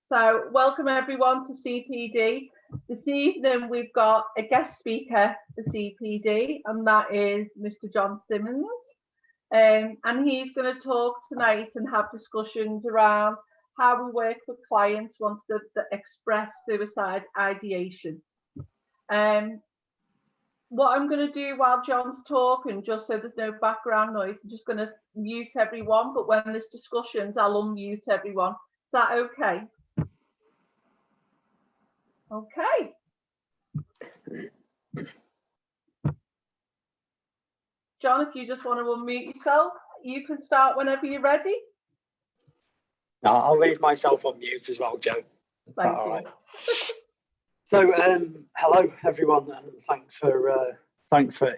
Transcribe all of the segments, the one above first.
So welcome everyone to CPD. This evening we've got a guest speaker for CPD, and that is Mr. John Simmons. And he's going to talk tonight and have discussions around how we work with clients once they express suicide ideation. What I'm going to do while John's talking, just so there's no background noise, I'm just going to mute everyone, but when there's discussions, I'll unmute everyone. Is that okay? Okay. John, if you just want to unmute yourself, you can start whenever you're ready. No, I'll leave myself on mute as well, Joe. Thank you. Right? So, hello everyone, and thanks for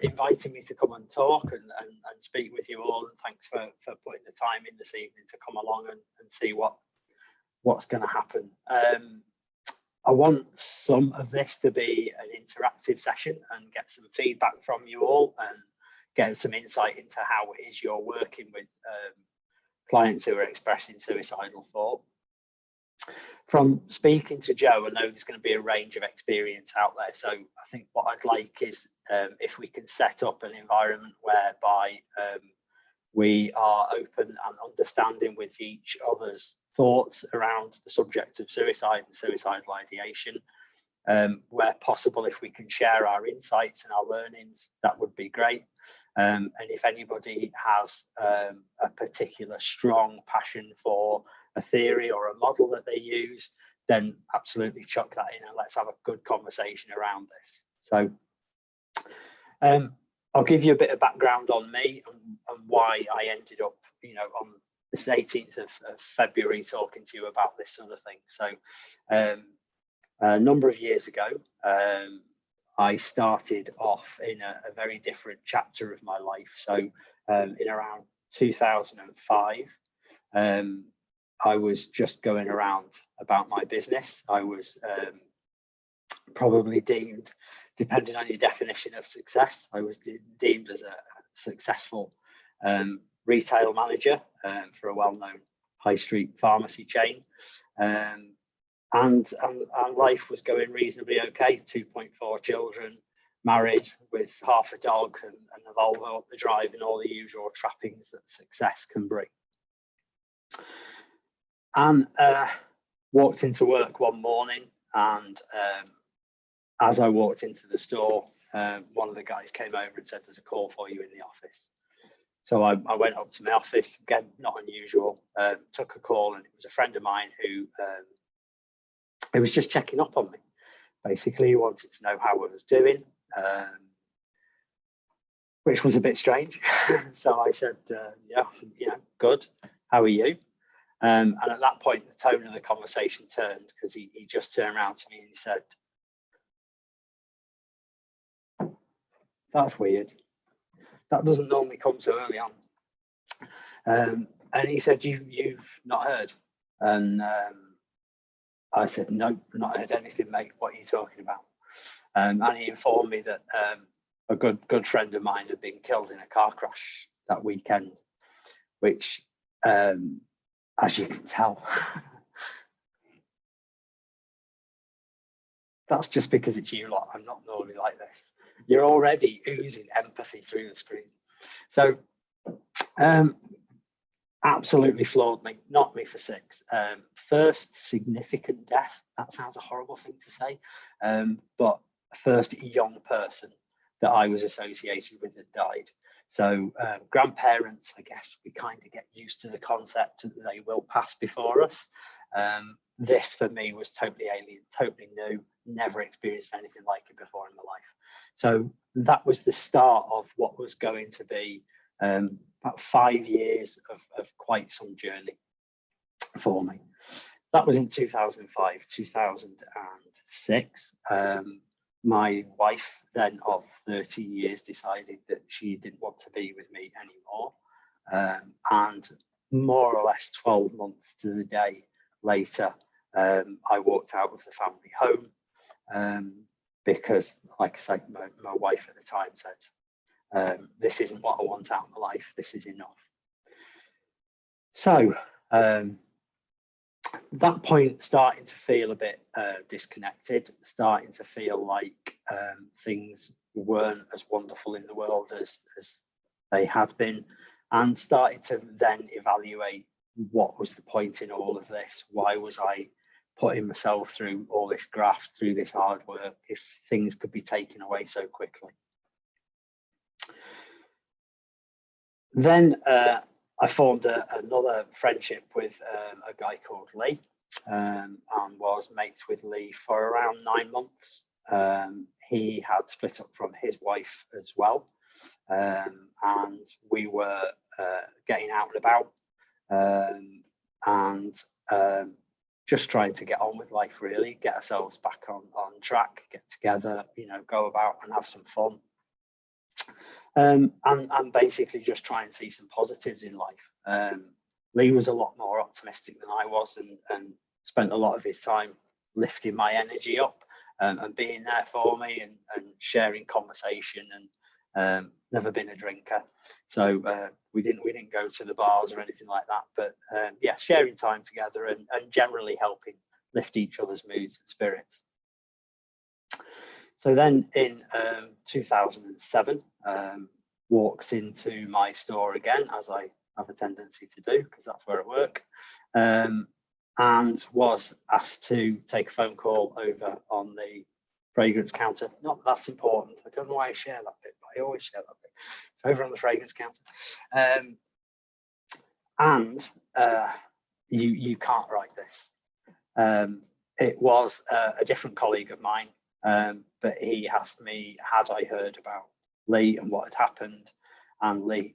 inviting me to come and talk and speak with you all, and thanks for putting the time in this evening to come along and see what's going to happen. I want some of this to be an interactive session and get some feedback from you all and get some insight into how it is you're working with clients who are expressing suicidal thought. From speaking to Joe, I know there's going to be a range of experience out there. So I think what I'd like is if we can set up an environment whereby we are open and understanding with each other's thoughts around the subject of suicide and suicidal ideation. Where possible, if we can share our insights and our learnings, that would be great. And if anybody has a particular strong passion for a theory or a model that they use, then absolutely chuck that in and let's have a good conversation around this. So I'll give you a bit of background on me and why I ended up, on this 18th of February talking to you about this sort of thing. So a number of years ago, I started off in a very different chapter of my life. So in around 2005, I was just going around about my business. I was probably deemed, depending on your definition of success, I was deemed as a successful retail manager for a well-known high street pharmacy chain. And life was going reasonably okay. 2.4 children, married with half a dog and a Volvo up the drive and all the usual trappings that success can bring. And walked into work one morning, and as I walked into the store, one of the guys came over and said, "There's a call for you in the office." So I went up to my office, again, not unusual, took a call, and it was a friend of mine who was just checking up on me. Basically, he wanted to know how I was doing, which was a bit strange. So I said, yeah, good. How are you? And at that point, the tone of the conversation turned, because he just turned around to me and he said, "That's weird. That doesn't normally come so early on." And he said, "You've not heard?" And I said, "No, not heard anything, mate. What are you talking about?" And he informed me that a good friend of mine had been killed in a car crash that weekend, which, as you can tell, that's just because it's you lot. I'm not normally like this. You're already oozing empathy through the screen. So absolutely floored me, knocked me for six. First significant death. That sounds a horrible thing to say, but first young person that I was associated with that died. So grandparents, I guess we kind of get used to the concept that they will pass before us. This for me was totally alien, totally new, never experienced anything like it before in my life. So that was the start of what was going to be about 5 years of quite some journey for me. That was in 2005, 2006. My wife, then of 30 years, decided that she didn't want to be with me anymore. And more or less 12 months to the day later, I walked out of the family home because, like I said, my wife at the time said, "This isn't what I want out of my life. This is enough." So that point, starting to feel a bit disconnected, starting to feel like things weren't as wonderful in the world as they had been, and started to then evaluate what was the point in all of this. Why was I putting myself through all this graft, through this hard work, if things could be taken away so quickly? Then I formed another friendship with a guy called Lee, and was mates with Lee for around 9 months. He had split up from his wife as well, and we were getting out and about, and just trying to get on with life, really, get ourselves back on track, get together, you know, go about and have some fun. And basically just try and see some positives in life. Lee was a lot more optimistic than I was, and spent a lot of his time lifting my energy up, and being there for me, and sharing conversation, and never been a drinker, so we didn't go to the bars or anything like that, but yeah, sharing time together and generally helping lift each other's moods and spirits. So then in 2007, walks into my store again, as I have a tendency to do, because that's where I work, and was asked to take a phone call over on the fragrance counter. Not that that's important. I don't know why I share that bit, but I always share that bit. It's over on the fragrance counter. And you can't write this. It was a different colleague of mine, but he asked me, had I heard about Lee and what had happened, and Lee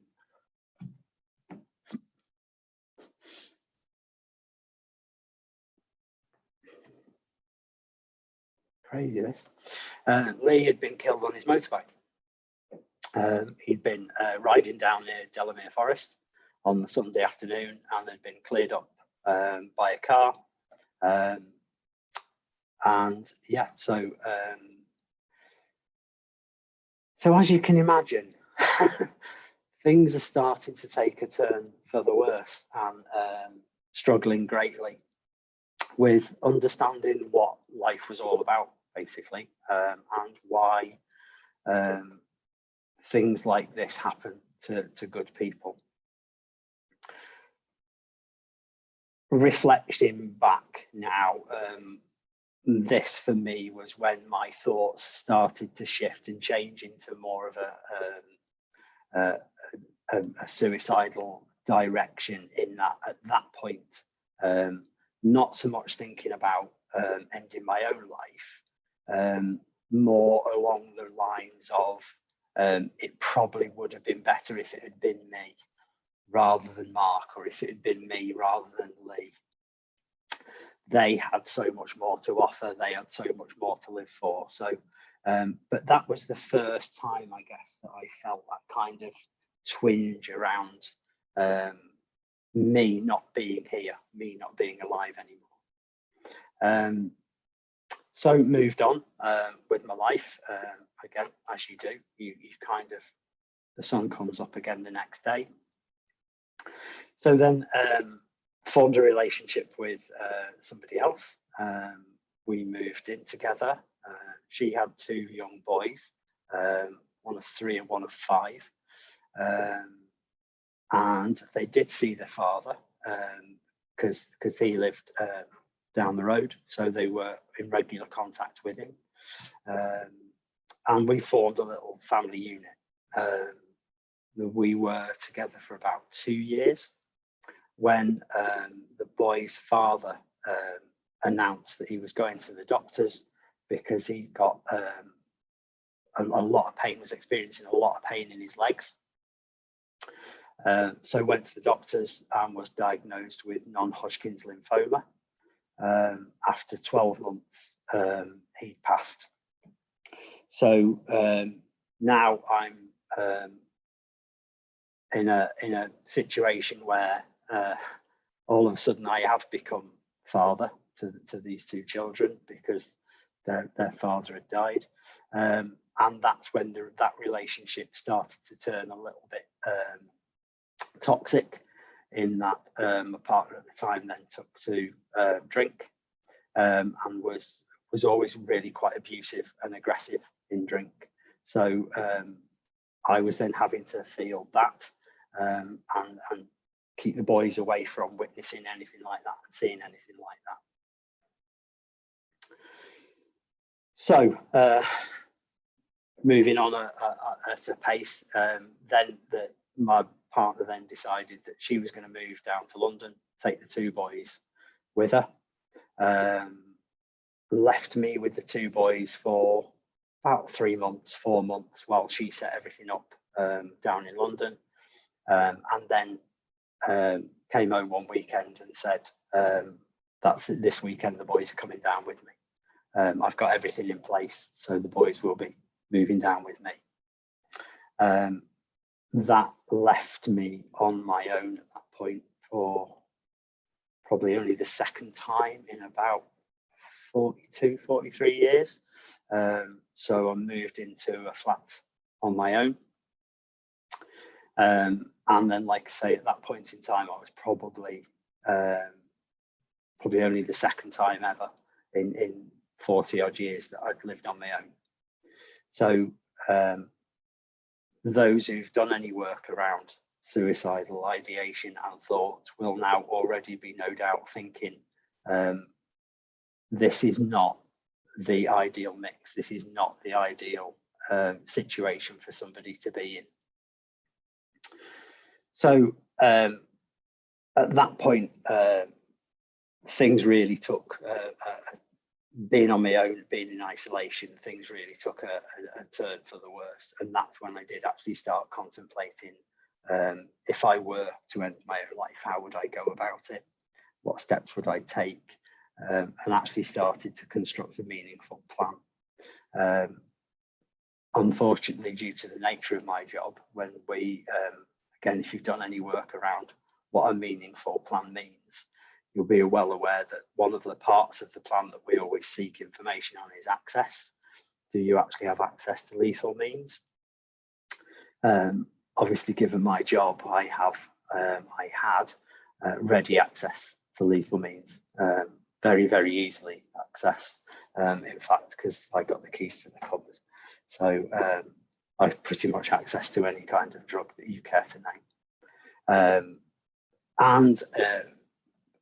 crazy this. Lee had been killed on his motorbike. He'd been riding down near Delamere Forest on the Sunday afternoon, and had been cleared up by a car. And yeah, so as you can imagine, things are starting to take a turn for the worse, and struggling greatly with understanding what life was all about, basically, and why things like this happen to good people. Reflecting back now, this for me was when my thoughts started to shift and change into more of a suicidal direction, in that at that point, not so much thinking about ending my own life, more along the lines of it probably would have been better if it had been me rather than Mark, or if it had been me rather than Lee. They had so much more to offer, they had so much more to live for. So but that was the first time, I guess, that I felt that kind of twinge around me not being here, me not being alive anymore. So moved on with my life. Again, as you do, you kind of, the sun comes up again the next day. So then formed a relationship with somebody else. We moved in together. She had 2 young boys, one of 3 and one of 5. And they did see their father, because he lived down the road, so they were in regular contact with him. And we formed a little family unit. We were together for about 2 years when the boy's father announced that he was going to the doctors because he got a lot of pain, was experiencing a lot of pain in his legs. So went to the doctors and was diagnosed with non-Hodgkin's lymphoma. After 12 months, he passed. So now I'm in a situation where all of a sudden I have become father to these 2 children, because their father had died, and that's when that relationship started to turn a little bit toxic, in that my partner at the time then took to drink, and was always really quite abusive and aggressive in drink. So I was then having to feel that and keep the boys away from witnessing anything like that and seeing anything like that. So moving on at a pace, then my partner then decided that she was going to move down to London, take the two boys with her, left me with the two boys for about 3 months, 4 months, while she set everything up down in London, and then came home one weekend and said, that's it, this weekend the boys are coming down with me. I've got everything in place, so the boys will be moving down with me. That left me on my own at that point for probably only the second time in about 42, 43 years. So I moved into a flat on my own. And then, like I say, at that point in time, I was probably only the second time ever in 40 odd years that I'd lived on my own. So those who've done any work around suicidal ideation and thought will now already be no doubt thinking, this is not the ideal mix. This is not the ideal situation for somebody to be in. So at that point, things really took, being on my own, being in isolation, things really took a turn for the worse. And that's when I did actually start contemplating, if I were to end my own life, how would I go about it? What steps would I take? And actually started to construct a meaningful plan. Unfortunately, due to the nature of my job, when we, again, if you've done any work around what a meaningful plan means, you'll be well aware that one of the parts of the plan that we always seek information on is access. Do you actually have access to lethal means? Obviously, given my job, I had ready access to lethal means, very, very easily access. In fact, because I got the keys to the cupboard. So I've pretty much access to any kind of drug that you care to name. And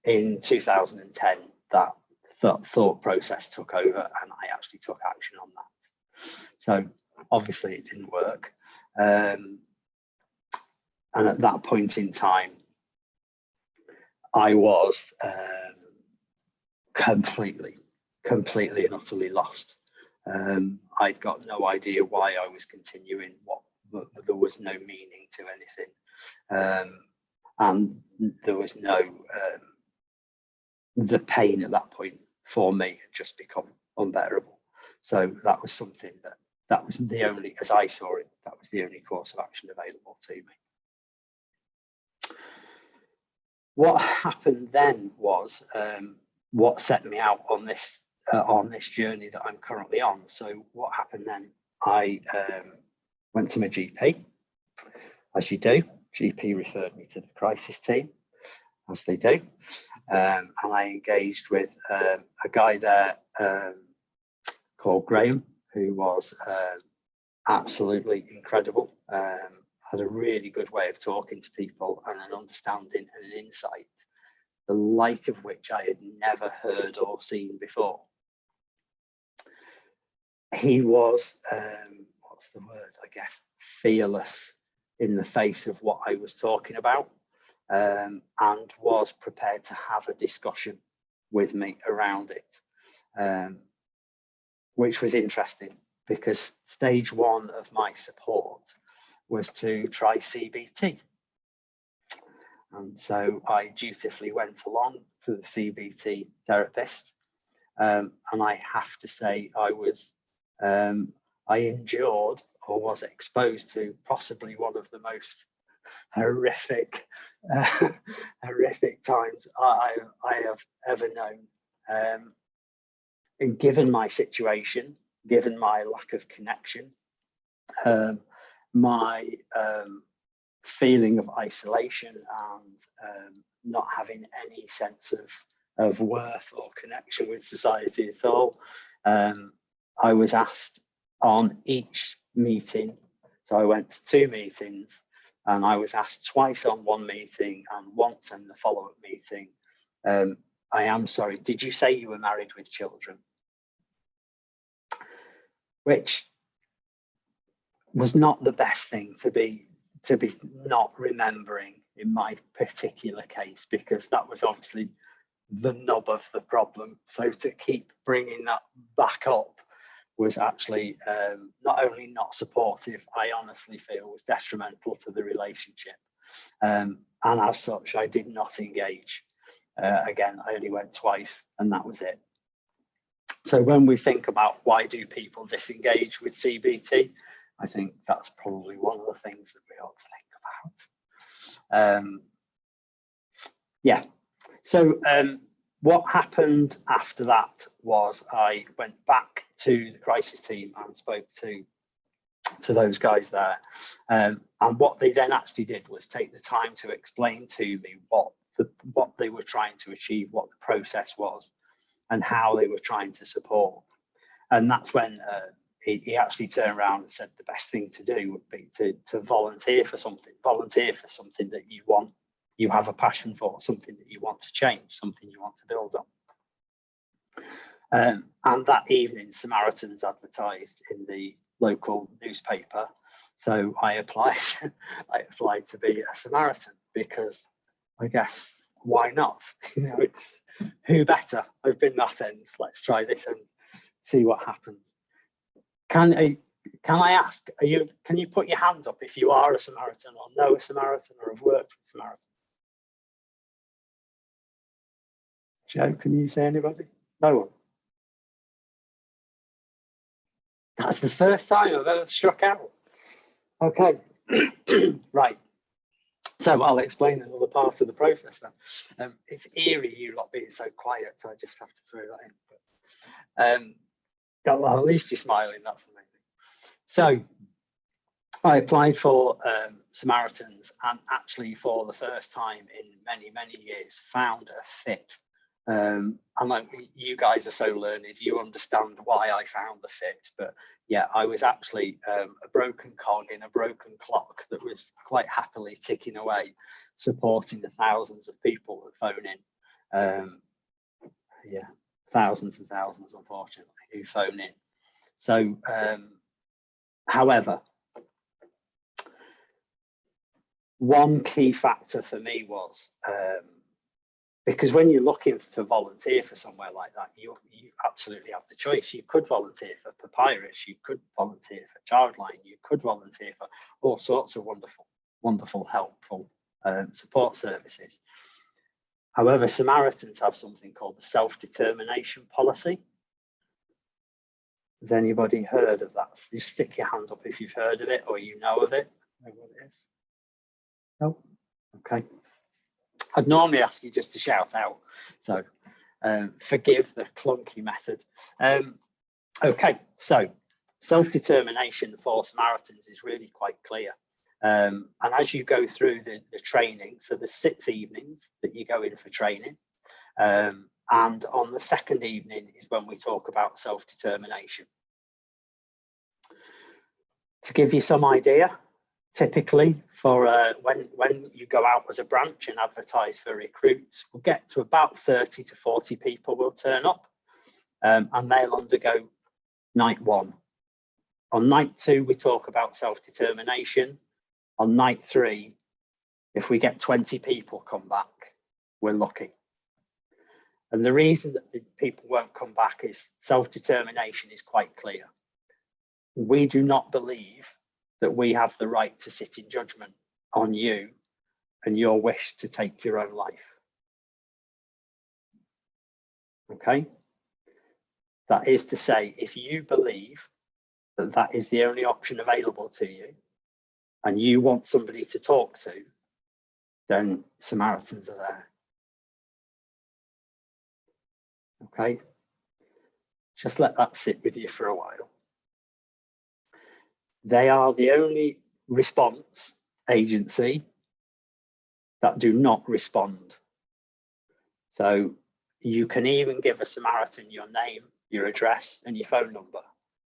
in 2010, that thought process took over and I actually took action on that. So obviously it didn't work. And at that point in time, I was completely and utterly lost. I'd got no idea why I was continuing, there was no meaning to anything. And there was no, the pain at that point for me had just become unbearable. So that was something that was the only, as I saw it, that was the only course of action available to me. What happened then was what set me out on this journey that I'm currently on. So what happened then? I went to my GP, as you do. GP referred me to the crisis team, as they do, and I engaged with a guy there called Graham, who was absolutely incredible. Had a really good way of talking to people and an understanding and an insight, the like of which I had never heard or seen before. He was, what's the word, I guess, fearless in the face of what I was talking about, and was prepared to have a discussion with me around it, which was interesting because stage one of my support was to try CBT. And so I dutifully went along to the CBT therapist, and I have to say I endured or was exposed to possibly one of the most horrific times I have ever known. And given my situation, given my lack of connection, my feeling of isolation and not having any sense of worth or connection with society at all. I was asked on each meeting, so I went to 2 meetings, and I was asked twice on one meeting and once in the follow-up meeting, I am sorry, did you say you were married with children? Which was not the best thing to be not remembering in my particular case, because that was obviously the nub of the problem. So to keep bringing that back up was actually not only not supportive, I honestly feel was detrimental to the relationship. And as such, I did not engage. Again, I only went twice and that was it. So when we think about why do people disengage with CBT, I think that's probably one of the things that we ought to think about. Yeah, so what happened after that was I went back to the crisis team and spoke to those guys there. And what they then actually did was take the time to explain to me what they were trying to achieve, what the process was, and how they were trying to support. And that's when he actually turned around and said the best thing to do would be to volunteer for something that you want, you have a passion for, something that you want to change, something you want to build on. And that evening, Samaritans advertised in the local newspaper. So I applied to be a Samaritan, because I guess why not? You know, it's who better? I've been that end. Let's try this and see what happens. Can I ask? Can you put your hands up if you are a Samaritan or know a Samaritan or have worked with Samaritans? Joe, can you say anybody? No one. That's the first time I've ever struck out. Okay, right. So I'll explain another part of the process then. It's eerie you lot being so quiet, so I just have to throw that in. But, well, at least you're smiling, that's the main thing. So I applied for Samaritans, and actually for the first time in many, many years found a fit. And like, you guys are so learned, you understand why I found the fit, but yeah, I was actually a broken cog in a broken clock that was quite happily ticking away, supporting the thousands of people that phone in. Yeah, thousands and thousands, unfortunately, who phone in. So, however, one key factor for me was, because when you're looking to volunteer for somewhere like that, you absolutely have the choice. You could volunteer for Papyrus, you could volunteer for Childline, you could volunteer for all sorts of wonderful, helpful support services. However, Samaritans have something called the self-determination policy. Has anybody heard of that? You stick your hand up if you've heard of it or you know of it. Know what it is? No? Okay. I'd normally ask you just to shout out, so forgive the clunky method. Okay, so self-determination for Samaritans is really quite clear. And as you go through the training, so there's 6 evenings that you go in for training. And on the second evening is when we talk about self-determination. To give you some idea, typically for when you go out as a branch and advertise for recruits, we'll get to about 30 to 40 people will turn up, and they'll undergo night 1. On night 2, we talk about self-determination. On night 3, if we get 20 people come back, we're lucky. And the reason that the people won't come back is self-determination is quite clear. We do not believe that we have the right to sit in judgment on you and your wish to take your own life. Okay? That is to say, if you believe that that is the only option available to you and you want somebody to talk to, then Samaritans are there. Okay? Just let that sit with you for a while. They are the only response agency that do not respond. So you can even give a Samaritan your name, your address, and your phone number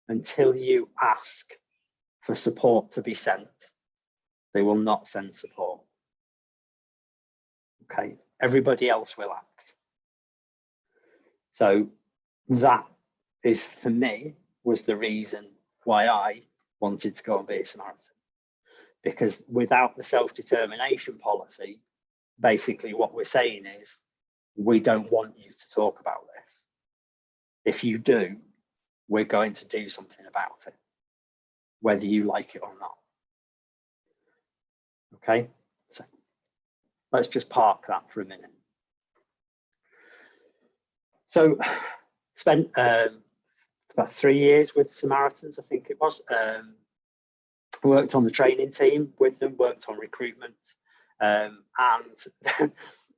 until you ask for support to be sent. They will not send support. Okay, everybody else will act. So that is, for me, was the reason why I wanted to go and be a Samaritan. Because without the self-determination policy, basically what we're saying is, we don't want you to talk about this. If you do, we're going to do something about it, whether you like it or not. Okay, so let's just park that for a minute. So spent about 3 years with Samaritans, I think it was. Worked on the training team with them, worked on recruitment, and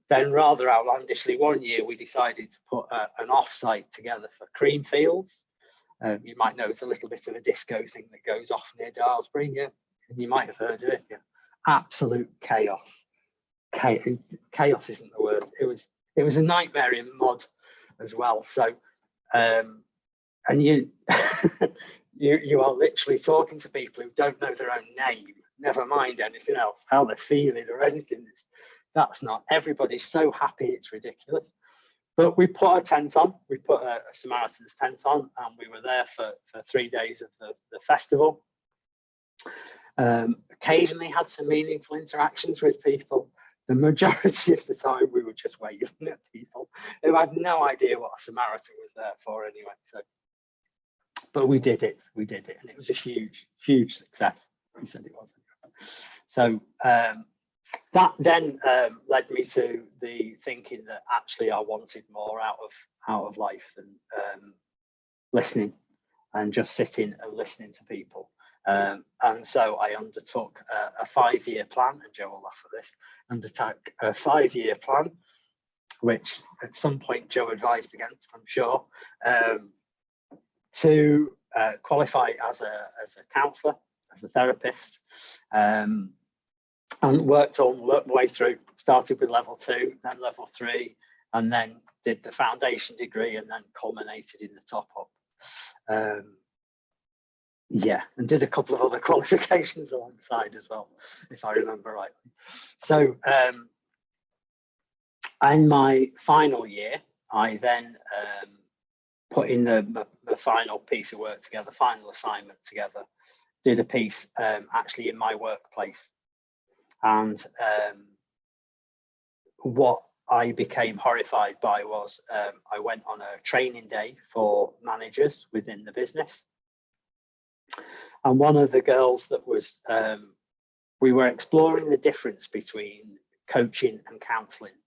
then rather outlandishly, one year we decided to put an off-site together for Creamfields. You might know it's a little bit of a disco thing that goes off near Daresbury. Yeah, you might have heard of it. Yeah. Absolute chaos. Chaos isn't the word. It was a nightmare in mud as well. So, and you you are literally talking to people who don't know their own name. Never mind anything else, how they're feeling or anything. That's not. Everybody's so happy, it's ridiculous. But we put a tent on. We put a Samaritan's tent on, and we were there for 3 days of the festival. Occasionally had some meaningful interactions with people. The majority of the time we were just waving at people who had no idea what a Samaritan was there for anyway. So, but we did it, and it was a huge success. He said it was. So that then led me to the thinking that actually I wanted more out of life than listening and just sitting and listening to people. And so I undertook a 5-year plan, and Joe will laugh at this, undertook a 5-year plan, which at some point Joe advised against, I'm sure, to qualify as a counsellor, as a therapist, and worked my way through, started with level 2, then level 3, and then did the foundation degree, and then culminated in the top up. Yeah, and did a couple of other qualifications alongside as well, if I remember rightly. So in my final year, I then put in the final piece of work together, final assignment together, did a piece actually in my workplace. And what I became horrified by was I went on a training day for managers within the business. And one of the girls that was, we were exploring the difference between coaching and counselling.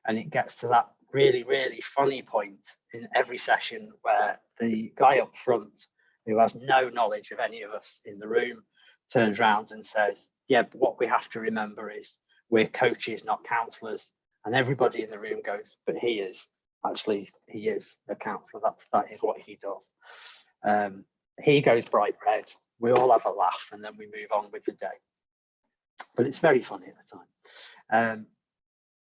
And it gets to that really funny point in every session where the guy up front, who has no knowledge of any of us in the room, turns around and says, yeah, but what we have to remember is we're coaches, not counsellors. And everybody in the room goes, but he is. Actually, he is a counsellor. That is what he does. He goes bright red. We all have a laugh, and then we move on with the day. But it's very funny at the time.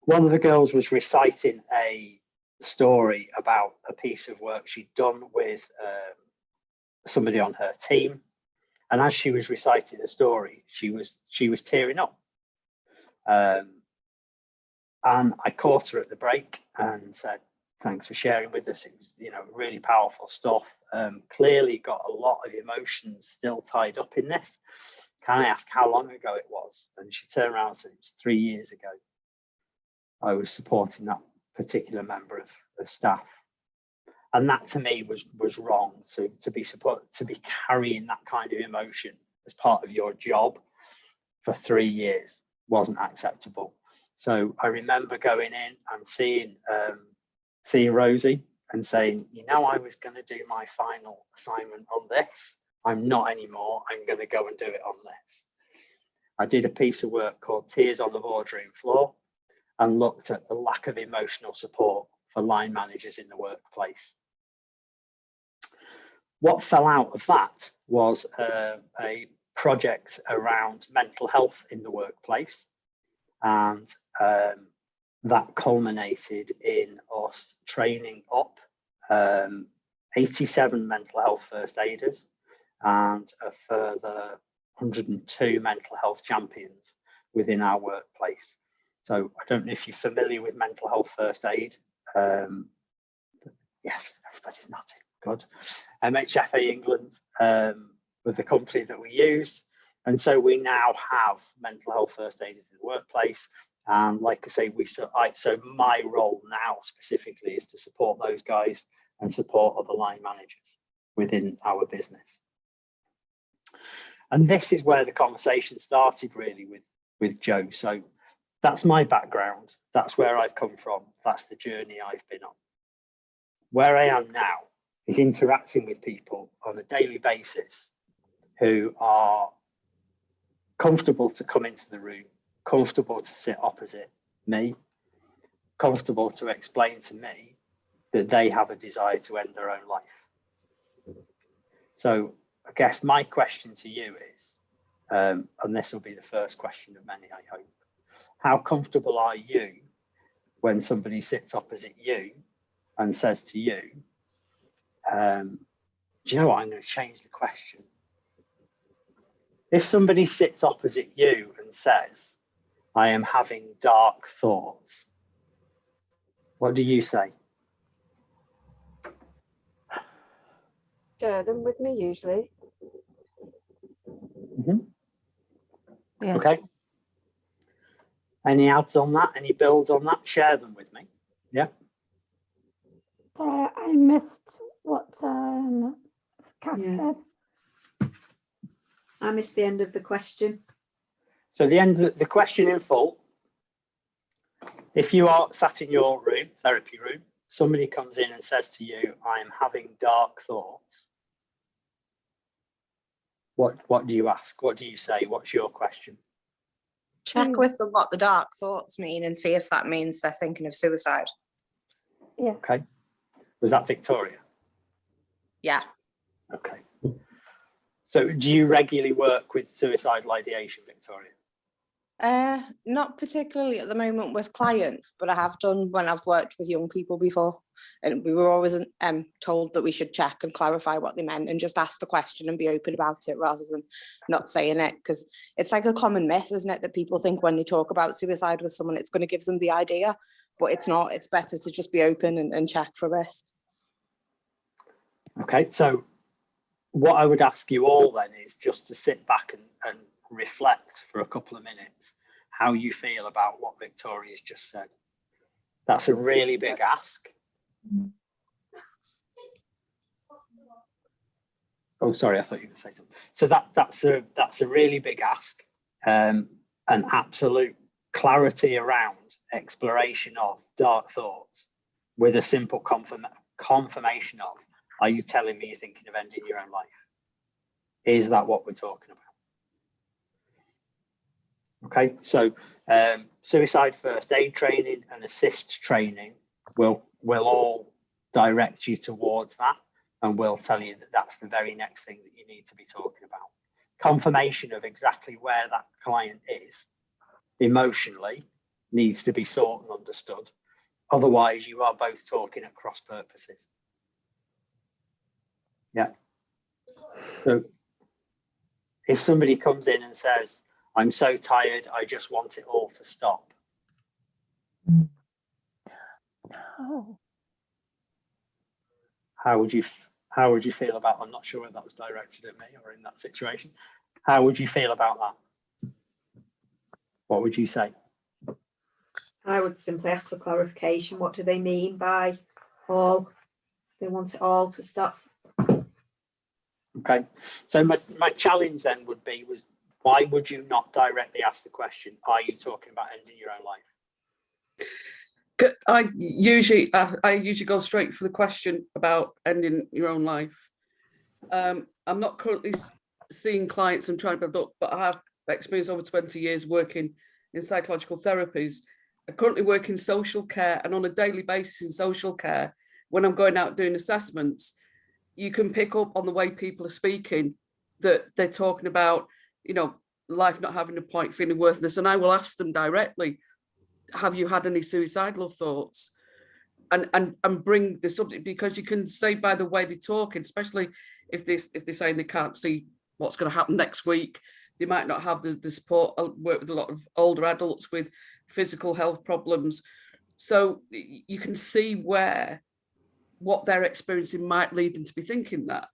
One of the girls was reciting a story about a piece of work she'd done with somebody on her team. And as she was reciting the story, she was tearing up. And I caught her at the break and said, thanks for sharing with us. It was, really powerful stuff. Clearly got a lot of emotions still tied up in this. Can I ask how long ago it was? And she turned around and said, it was 3 years ago. I was supporting that particular member of staff. And that to me was wrong. To be carrying that kind of emotion as part of your job for 3 years wasn't acceptable. So I remember going in and seeing Rosie and saying, I was going to do my final assignment on this. I'm not anymore. I'm going to go and do it on this. I did a piece of work called Tears on the Boardroom Floor and looked at the lack of emotional support for line managers in the workplace. What fell out of that was a project around mental health in the workplace, and that culminated in us training up 87 mental health first aiders and a further 102 mental health champions within our workplace. So I don't know if you're familiar with mental health first aid. Yes, everybody's nodding. Good. MHFA England was the company that we used. And so we now have mental health first aiders in the workplace. And like I say, so my role now specifically is to support those guys and support other line managers within our business. And this is where the conversation started really with Joe. So that's my background. That's where I've come from. That's the journey I've been on. Where I am now is interacting with people on a daily basis who are comfortable to come into the room, comfortable to sit opposite me, comfortable to explain to me that they have a desire to end their own life. So I guess my question to you is, and this will be the first question of many, I hope, how comfortable are you when somebody sits opposite you and says to you, do you know what, I'm going to change the question. If somebody sits opposite you and says, I am having dark thoughts, what do you say? Share them with me usually. Mm-hmm. Yeah. Okay. Any adds on that? Any builds on that? Share them with me. Yeah. Sorry, I missed what Kath said. I missed the end of the question. So the end of the question in full. If you are sat in your room, therapy room, somebody comes in and says to you, I am having dark thoughts. What do you ask? What do you say? What's your question? Check with them what the dark thoughts mean and see if that means they're thinking of suicide. Yeah. Okay. Was that Victoria? Yeah. Okay. So do you regularly work with suicidal ideation, Victoria? Not particularly at the moment with clients, but I have done when I've worked with young people before. And we were always told that we should check and clarify what they meant and just ask the question and be open about it rather than not saying it. Because it's like a common myth, isn't it, that people think when they talk about suicide with someone, it's going to give them the idea, but it's not. It's better to just be open and check for risk. Okay, so what I would ask you all then is just to sit back and reflect for a couple of minutes how you feel about what Victoria's just said. That's a really big ask. Oh, sorry, I thought you were going to say something. So that's a really big ask, an absolute clarity around exploration of dark thoughts with a simple confirmation of, are you telling me you're thinking of ending your own life? Is that what we're talking about? Okay, so suicide first aid training and assist training will all direct you towards that, and we'll tell you that that's the very next thing that you need to be talking about. Confirmation of exactly where that client is emotionally needs to be sought and understood. Otherwise, you are both talking at cross purposes. Yeah. So if somebody comes in and says, I'm so tired, I just want it all to stop. Oh. How would you feel about, I'm not sure whether that was directed at me or in that situation. How would you feel about that? What would you say? I would simply ask for clarification. What do they mean by all? They want it all to stop. Okay, so my challenge then would be, why would you not directly ask the question, are you talking about ending your own life? I usually go straight for the question about ending your own life. I'm not currently seeing clients and trying to build up, but I have experience over 20 years working in psychological therapies. I currently work in social care, and on a daily basis in social care, when I'm going out doing assessments, you can pick up on the way people are speaking that they're talking about you know, life not having a point, feeling worthless. And I will ask them directly, have you had any suicidal thoughts? And bring the subject, because you can say by the way they talk, especially if they're saying they can't see what's going to happen next week, they might not have the support. I work with a lot of older adults with physical health problems. So you can see what they're experiencing might lead them to be thinking that.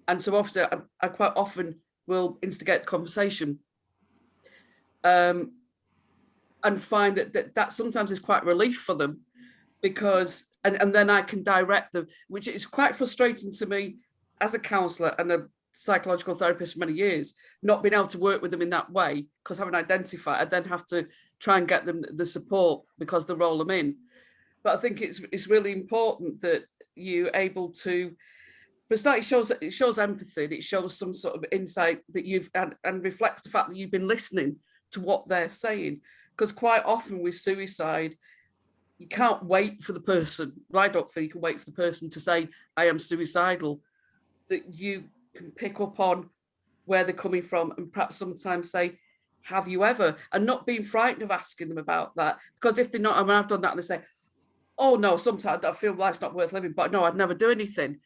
And so obviously I quite often will instigate the conversation and find that sometimes is quite relief for them, because and then I can direct them, which is quite frustrating to me as a counsellor and a psychological therapist for many years, not being able to work with them in that way, because having identified, I then have to try and get them the support because the role I'm in. But I think it's really important that you're able to, for a start, it shows empathy, and it shows some sort of insight that you've and reflects the fact that you've been listening to what they're saying. Because quite often with suicide, you can't wait for the person. I don't feel you can wait for the person to say, I am suicidal. That you can pick up on where they're coming from, and perhaps sometimes say, have you ever? And not being frightened of asking them about that. Because if they're not, I mean, I've done that, and they say, oh no, sometimes I feel life's not worth living, but no, I'd never do anything.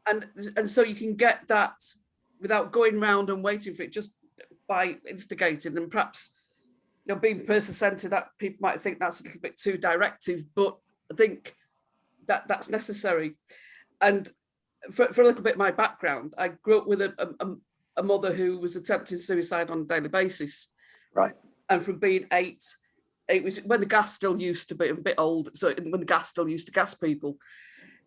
And so you can get that without going round and waiting for it, just by instigating, and perhaps, you know, being person-centered, that people might think that's a little bit too directive, but I think that's necessary. And for a little bit of my background, I grew up with a mother who was attempting suicide on a daily basis. Right. And from being 8, it was when the gas still used to be a bit old, so when the gas still used to gas people.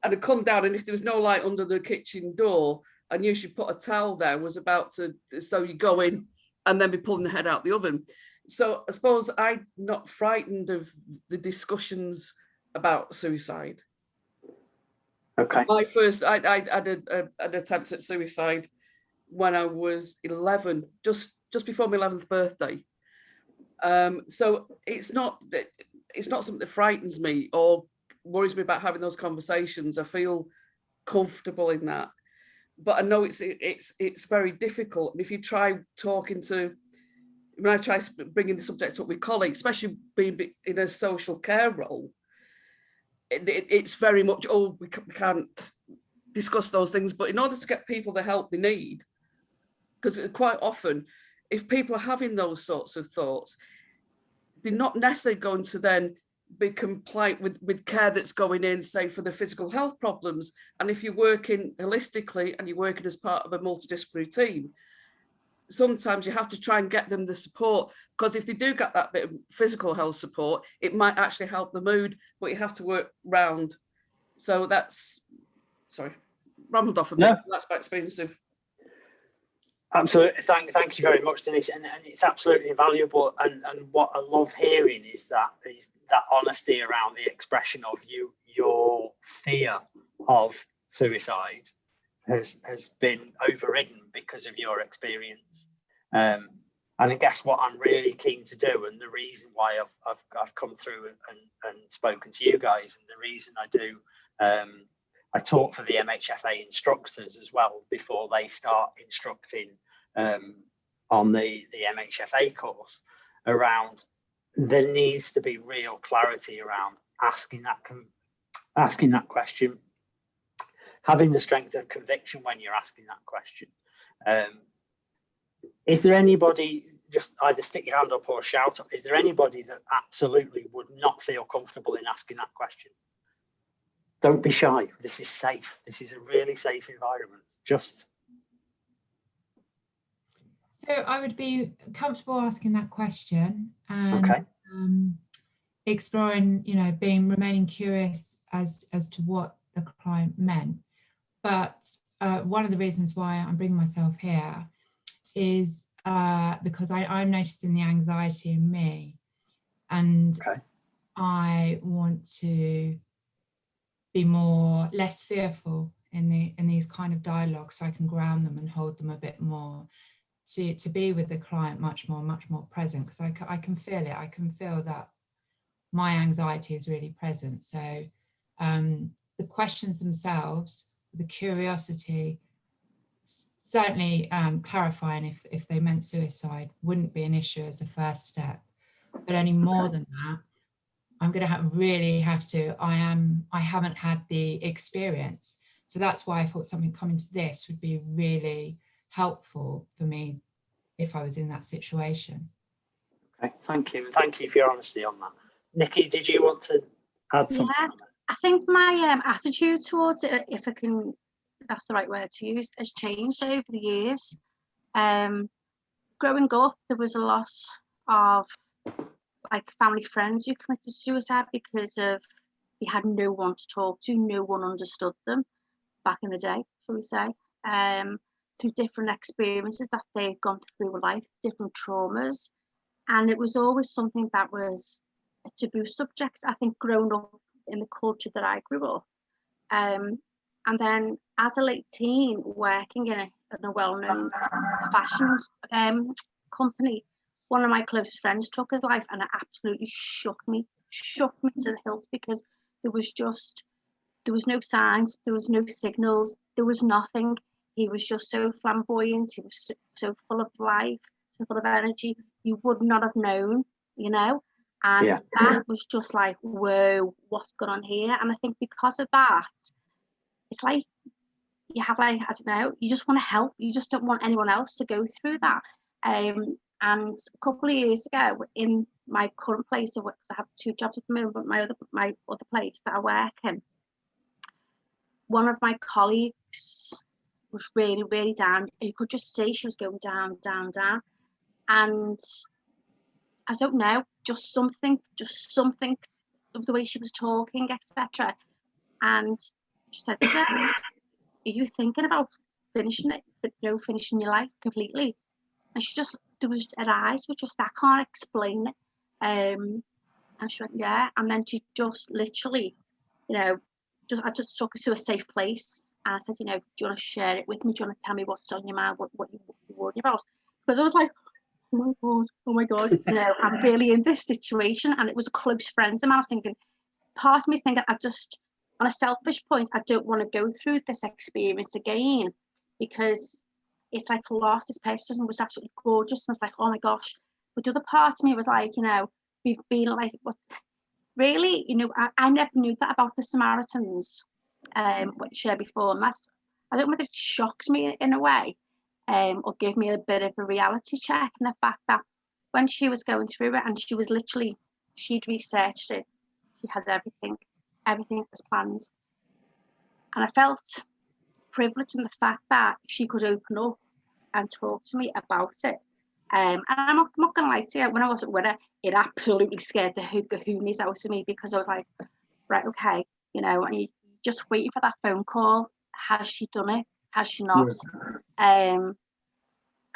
And I'd come down, and if there was no light under the kitchen door, I knew she'd put a towel there, was about to, so you go in and then be pulling the head out the oven. So I suppose I'm not frightened of the discussions about suicide. Okay. My first, I had an attempt at suicide when I was 11, just before my 11th birthday. So it's not something that frightens me or worries me about having those conversations. I feel comfortable in that, but I know it's very difficult. And if you try talking to, when I try bringing the subject up with colleagues, especially being in a social care role, it's very much, oh, we can't discuss those things. But in order to get people the help they need, because quite often, if people are having those sorts of thoughts, they're not necessarily going to then be compliant with care that's going in, say, for the physical health problems. And if you're working holistically and you're working as part of a multidisciplinary team, sometimes you have to try and get them the support, because if they do get that bit of physical health support, it might actually help the mood, but you have to work round. So that's, sorry, rambled off a bit. No. That's my experience of. Absolutely. Thank you very much, Denise. And it's absolutely invaluable. And what I love hearing is that honesty around the expression of your fear of suicide has been overridden because of your experience. And I guess what I'm really keen to do, and the reason why I've come through and spoken to you guys, and the reason I do, I talk for the MHFA instructors as well before they start instructing on the MHFA course, around there needs to be real clarity around asking that question, having the strength of conviction when you're asking that question. Is there anybody, just either stick your hand up or shout up, is there anybody that absolutely would not feel comfortable in asking that question? Don't be shy. This is safe. This is a really safe environment. So I would be comfortable asking that question and okay. Exploring, remaining curious as to what the client meant. But one of the reasons why I'm bringing myself here is because I'm noticing the anxiety in me, and okay. I want to be less fearful in these kind of dialogues, so I can ground them and hold them a bit more, to be with the client much more present, because I can feel it. I can feel that my anxiety is really present. So the questions themselves, the curiosity, certainly clarifying if they meant suicide wouldn't be an issue as a first step. But any more than that, I'm going to really have to, I haven't had the experience. So that's why I thought something coming to this would be really helpful for me if I was in that situation. Okay, thank you. Thank you for your honesty on that. Nikki, did you want to add something on that? I think my attitude towards it, if that's the right word to use, has changed over the years. Growing up, there was a lot of like family friends who committed suicide because of they had no one to talk to, no one understood them back in the day, shall we say, through different experiences that they've gone through in life, different traumas. And it was always something that was a taboo subject, I think, growing up in the culture that I grew up. And then as a late teen, working in a well-known fashion company, one of my closest friends took his life, and it absolutely shook me to the hilt, because there was no signs, there was no signals, there was nothing. He was just so flamboyant, he was so full of life, so full of energy, you would not have known, you know. And that was just like, whoa, what's going on here? And I think because of that, it's like you have, like, I don't know, you just want to help, you just don't want anyone else to go through that. And a couple of years ago, in my current place, I have 2 jobs at the moment, but my other place that I work in, one of my colleagues was really, really down. You could just see she was going down, down, down. And I don't know, just something, the way she was talking, etc. And she said to me, are you thinking about finishing it, finishing your life completely? And her eyes were just, I can't explain it. And she went, yeah. And then she just literally, I just took her to a safe place. And I said, do you want to share it with me? Do you want to tell me what's on your mind, what you're worried about? Because I was like, oh my God, I'm really in this situation. And it was a close friend of mine. I was thinking, part of me is thinking, on a selfish point, I don't want to go through this experience again, because it's like lost. This person was absolutely gorgeous, and I was like, oh my gosh. But the other part of me was like, we've been like, what? Really, I never knew that about the Samaritans, what you shared before, and that's, I don't know whether it shocks me in a way, or give me a bit of a reality check, and the fact that when she was going through it, and she'd researched it, she has everything was planned, and I felt privileged in the fact that she could open up and talk to me about it. And I'm not gonna lie to you, when I wasn't with her, it absolutely scared the hoonies out of me, because I was like, right, okay, and you just waiting for that phone call. Has she done it? Has she not? And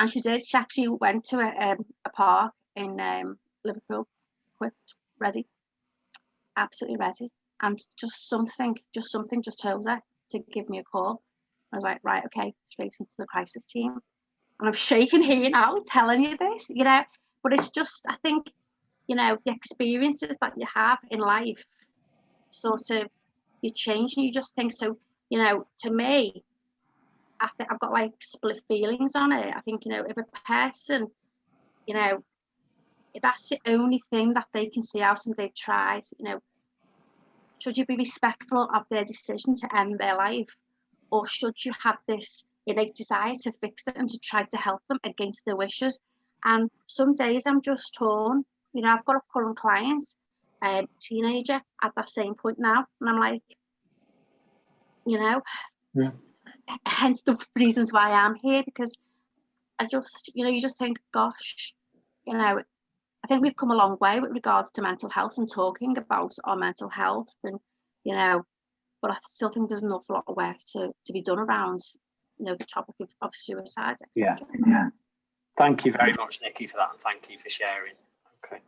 she did. She actually went to a park in Liverpool, equipped, ready, absolutely ready, and just something just told her to give me a call. I was like, right, okay, straight into the crisis team. And I'm shaking here now telling you this, but it's just, I think, the experiences that you have in life, sort of, you change, and you just think, so, to me, I think I've got like split feelings on it. I think, if a person, if that's the only thing that they can see out and they've tried, should you be respectful of their decision to end their life? Or should you have this innate desire to fix it and to try to help them against their wishes? And some days I'm just torn. I've got a current client, a teenager at that same point now, and I'm like, hence the reasons why I'm here, because I just, you just think, gosh, I think we've come a long way with regards to mental health and talking about our mental health, and but I still think there's an awful lot of work to be done around, the topic of suicide, etc. Yeah. Thank you very much, Nikki, for that, and thank you for sharing. Okay.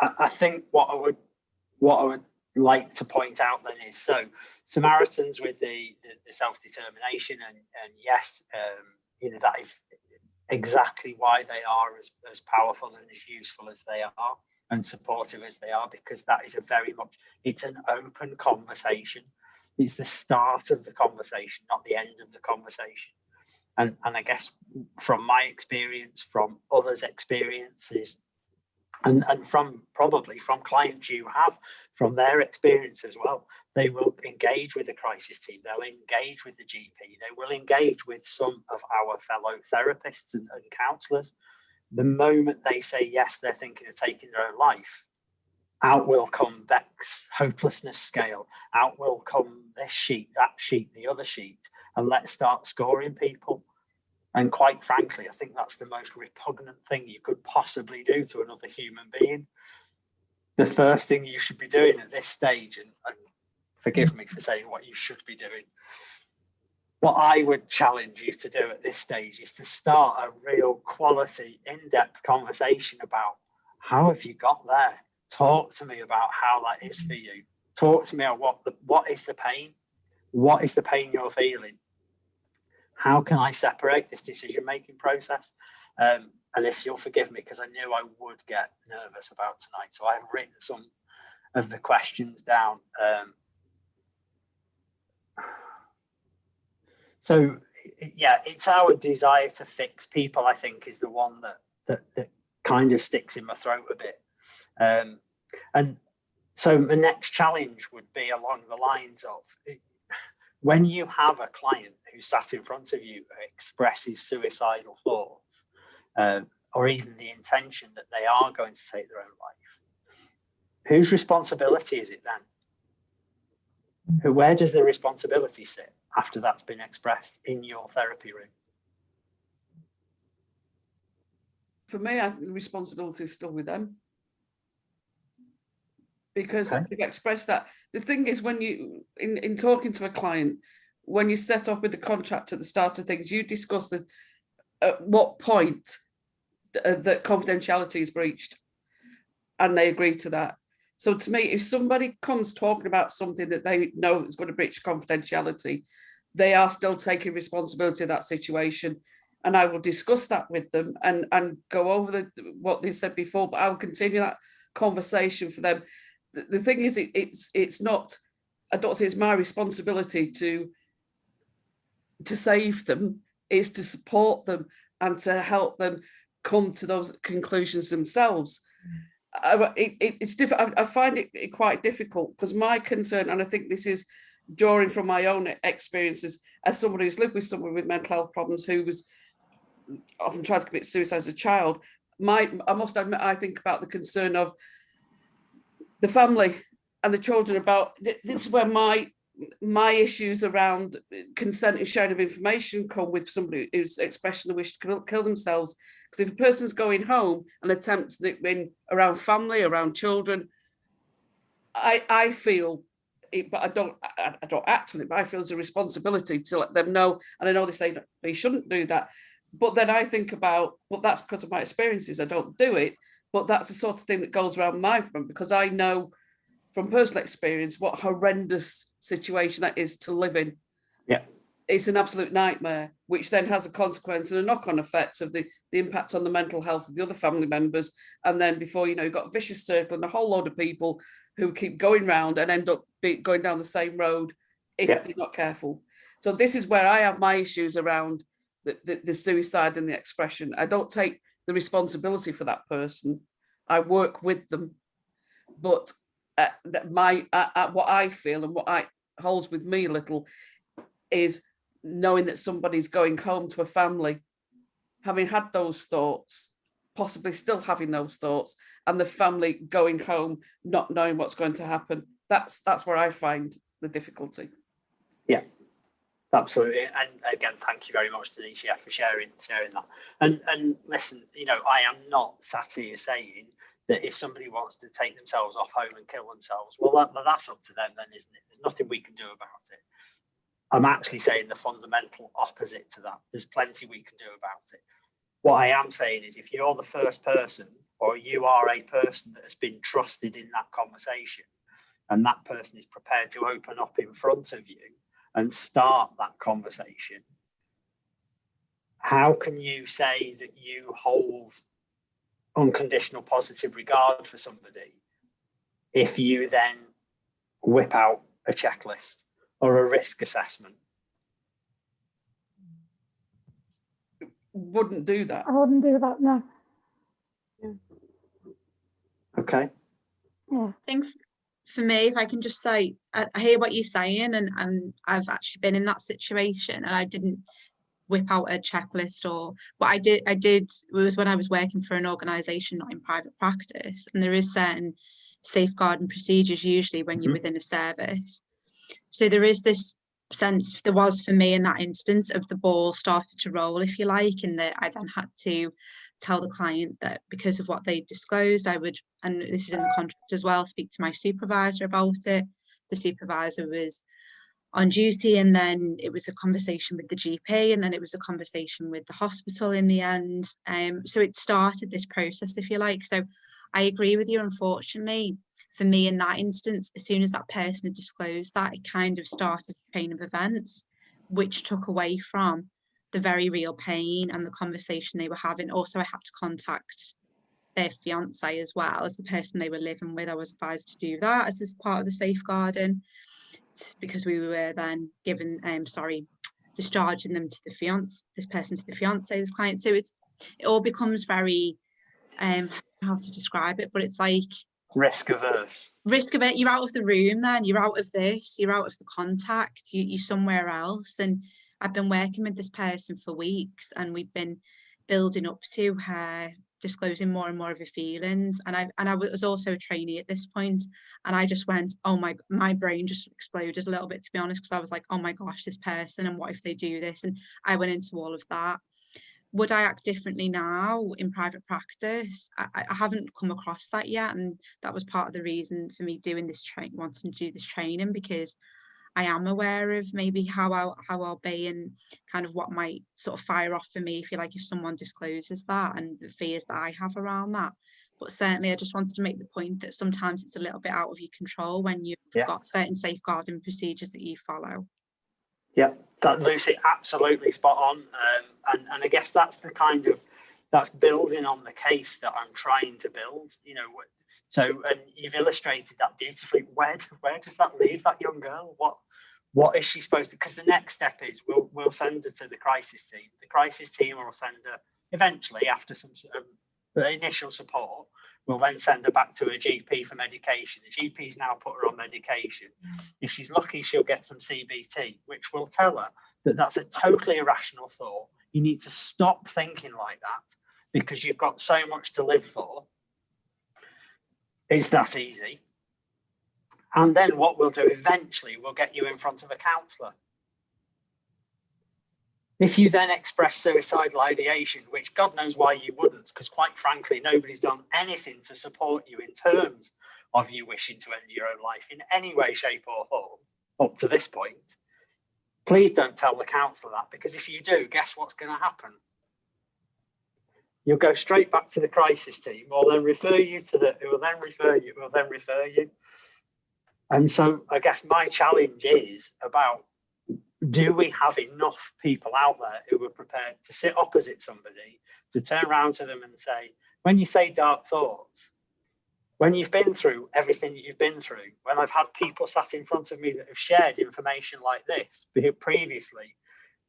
I think what I would like to point out then is, so Samaritans with the self-determination, and yes, that is exactly why they are as powerful and as useful as they are, and supportive as they are, because that is it's an open conversation. It's the start of the conversation, not the end of the conversation. And I guess from my experience, from others' experiences, and from probably from clients you have, from their experience as well, they will engage with the crisis team, they'll engage with the GP, they will engage with some of our fellow therapists and counsellors. The moment they say yes, they're thinking of taking their own life, out will come Beck's hopelessness scale, out will come this sheet, that sheet, the other sheet, and let's start scoring people. And quite frankly, I think that's the most repugnant thing you could possibly do to another human being. The first thing you should be doing at this stage, and forgive me for saying what you should be doing, what I would challenge you to do at this stage is to start a real quality, in-depth conversation about how have you got there? Talk to me about how that is for you. Talk to me about what is the pain? What is the pain you're feeling? How can I separate this decision-making process? And if you'll forgive me, because I knew I would get nervous about tonight, so I've written some of the questions down. So yeah, it's our desire to fix people, I think, is the one that kind of sticks in my throat a bit. And so the next challenge would be along the lines of, when you have a client who sat in front of you who expresses suicidal thoughts, or even the intention that they are going to take their own life, whose responsibility is it then? Where does the responsibility sit after that's been expressed in your therapy room? For me, the responsibility is still with them. Because they've expressed that. The thing is, when you, in talking to a client, when you set off with the contract at the start of things, you discuss at what point that confidentiality is breached, and they agree to that. So to me, if somebody comes talking about something that they know is going to breach confidentiality, they are still taking responsibility of that situation. And I will discuss that with them and go over what they said before, but I will continue that conversation for them. The thing is, it's not, I don't say it's my responsibility to save them, it's to support them and to help them come to those conclusions themselves. It's difficult. I find it quite difficult, because my concern, and I think this is drawing from my own experiences as somebody who's lived with someone with mental health problems who was often tried to commit suicide as a child, I must admit, I think about the concern of the family and the children. About this is where my issues around consent and sharing of information come with somebody who's expressing the wish to kill themselves. Because if a person's going home and attempts in around family, around children, I feel it, but I don't act on it, but I feel there's a responsibility to let them know. And I know they say they shouldn't do that, but then I think about, well, that's because of my experiences, I don't do it, but that's the sort of thing that goes around my mind, because I know from personal experience what horrendous situation that is to live in. Yeah, it's an absolute nightmare, which then has a consequence and a knock-on effect of the impact on the mental health of the other family members. And then before you know, you've got a vicious circle and a whole load of people who keep going round and end up going down the same road if they're not careful. So this is where I have my issues around the suicide and the expression. I don't take the responsibility for that person. I work with them, but what I feel and what holds with me a little is knowing that somebody's going home to a family, having had those thoughts, possibly still having those thoughts, and the family going home not knowing what's going to happen. That's where I find the difficulty. Yeah, absolutely. And again, thank you very much, Denise, for sharing that. And listen, you know, I am not sat here saying that if somebody wants to take themselves off home and kill themselves, well, that's up to them then, isn't it? There's nothing we can do about it. I'm actually saying the fundamental opposite to that. There's plenty we can do about it. What I am saying is, if you're the first person, or you are a person that has been trusted in that conversation, and that person is prepared to open up in front of you and start that conversation, how can you say that you hold unconditional positive regard for somebody if you then whip out a checklist or a risk assessment? Wouldn't do that. I wouldn't do that, no. Okay. Yeah. I think for me, if I can just say, I hear what you're saying, and I've actually been in that situation, and I didn't whip out a checklist, or what I did was when I was working for an organisation, not in private practice, and there is certain safeguarding procedures usually when you're within a service. So there is this sense, there was for me in that instance, of the ball started to roll, if you like, and that I then had to tell the client that because of what they disclosed, I would, and this is in the contract as well, speak to my supervisor about it. The supervisor was on duty, and then it was a conversation with the GP, and then it was a conversation with the hospital in the end. So it started this process, if you like. So I agree with you. Unfortunately, for me in that instance, as soon as that person had disclosed that, it kind of started a chain of events, which took away from the very real pain and the conversation they were having. Also, I had to contact their fiance as well as the person they were living with. I was advised to do that as part of the safeguarding, because we were then given, discharging them to the this person to the fiance, this client. So it all becomes very, how to describe it, but it's like risk averse. Risk of it. You're out of the room then, you're out of this, you're out of the contact, you're somewhere else. And I've been working with this person for weeks, and we've been building up to her disclosing more and more of her feelings. And I was also a trainee at this point, and I just went, oh my brain just exploded a little bit, to be honest, because I was like, oh my gosh, this person, and what if they do this? And I went into all of that. Would I act differently now in private practice? I haven't come across that yet, and that was part of the reason for me doing this wanting to do this training, because I am aware of maybe how I'll be, and kind of what might sort of fire off for me, if you like, if someone discloses that, and the fears that I have around that. But certainly I just wanted to make the point that sometimes it's a little bit out of your control when you've got certain safeguarding procedures that you follow. Yeah, that Lucy, absolutely spot on. And I guess that's the kind of, that's building on the case that I'm trying to build, you know. So, and you've illustrated that beautifully. Where does that leave that young girl? What is she supposed to? Because the next step is we'll send her to the crisis team. The crisis team will send her eventually, after some initial support. We'll then send her back to her GP for medication. The GP's now put her on medication. If she's lucky, she'll get some CBT, which will tell her that that's a totally irrational thought. You need to stop thinking like that because you've got so much to live for. It's that easy. And then what we'll do eventually, we'll get you in front of a counsellor. If you then express suicidal ideation, which God knows why you wouldn't, because quite frankly, nobody's done anything to support you in terms of you wishing to end your own life in any way, shape or form up to this point, please don't tell the counsellor that, because if you do, guess what's going to happen? You'll go straight back to the crisis team, or then refer you to the, who will then refer you. And so I guess my challenge is about, do we have enough people out there who are prepared to sit opposite somebody, to turn around to them and say, when you say dark thoughts, when you've been through everything that you've been through, when I've had people sat in front of me that have shared information like this previously,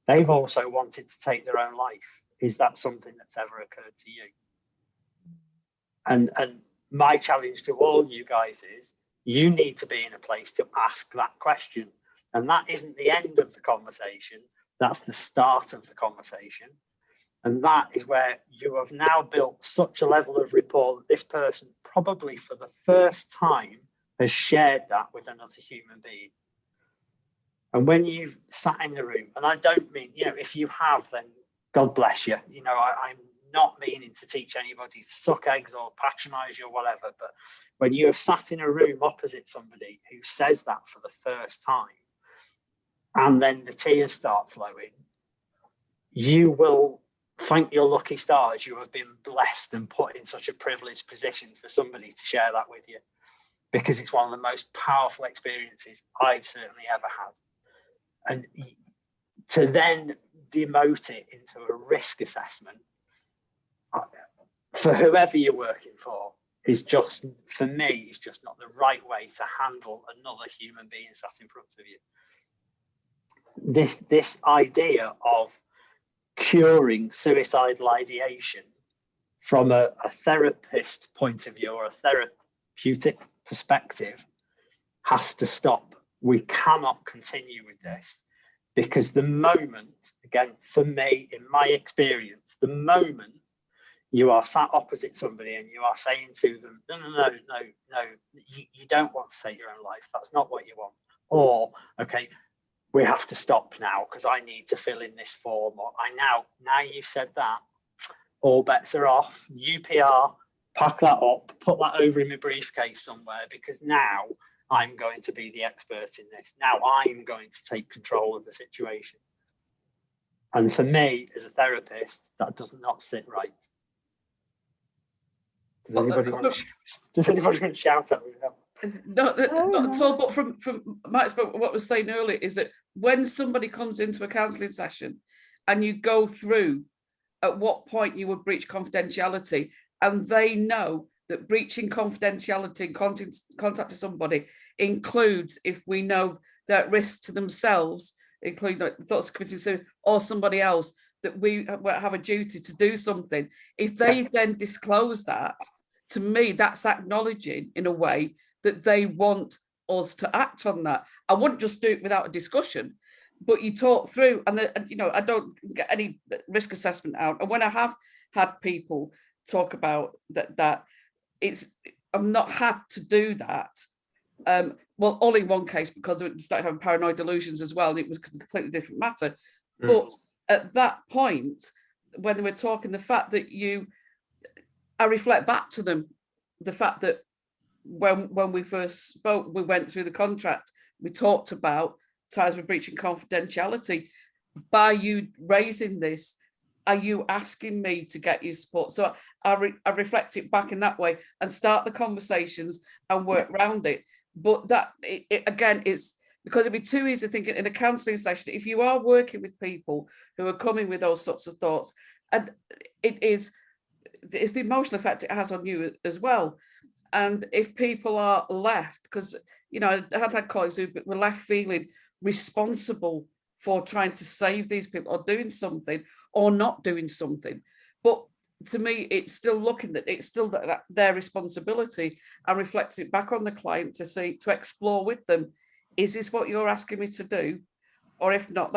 they've also wanted to take their own life. Is that something that's ever occurred to you? And my challenge to all you guys is, you need to be in a place to ask that question. And that isn't the end of the conversation. That's the start of the conversation. And that is where you have now built such a level of rapport that this person probably for the first time has shared that with another human being. And when you've sat in the room, and I don't mean, you know, if you have, then God bless you. You know, I'm not meaning to teach anybody to suck eggs or patronize you or whatever, but when you have sat in a room opposite somebody who says that for the first time, and then the tears start flowing, you will thank your lucky stars you have been blessed and put in such a privileged position for somebody to share that with you, because it's one of the most powerful experiences I've certainly ever had. And to then demote it into a risk assessment for whoever you're working for is just, for me, is just not the right way to handle another human being sat in front of you. this idea of curing suicidal ideation from a therapist point of view or a therapeutic perspective has to stop. We cannot continue with this, because the moment, again, for me, in my experience, the moment you are sat opposite somebody and you are saying to them, no, you don't want to take your own life. That's not what you want. Or, okay, we have to stop now because I need to fill in this form. Or now you've said that, all bets are off. UPR, pack that up, put that over in my briefcase somewhere, because now I'm going to be the expert in this. Now I'm going to take control of the situation. And for me, as a therapist, that does not sit right. Does anybody want to shout at me? Not at all, but from Mike's, but what I was saying earlier is that when somebody comes into a counselling session and you go through at what point you would breach confidentiality, and they know that breaching confidentiality and contacting somebody includes, if we know they're at risk to themselves, including like thoughts of committing suicide or somebody else, that we have a duty to do something. If they then disclose that, to me, that's acknowledging in a way that they want us to act on that. I wouldn't just do it without a discussion, but you talk through, and I don't get any risk assessment out. And when I have had people talk about that I've not had to do that. Well, all in one case, because it started having paranoid delusions as well, and it was a completely different matter. But at that point, when they were talking, the fact that I reflect back to them, the fact that when we first spoke, we went through the contract, we talked about times with breaching confidentiality. By you raising this, are you asking me to get you support? So I reflect it back in that way and start the conversations and work around it. But that, again, it's because it'd be too easy thinking in a counselling session, if you are working with people who are coming with those sorts of thoughts, and it's the emotional effect it has on you as well. And if people are left, because, I had colleagues who were left feeling responsible for trying to save these people or doing something or not doing something. But to me, it's still looking that it's still their responsibility, and reflects it back on the client to explore with them, is this what you're asking me to do? Or if not,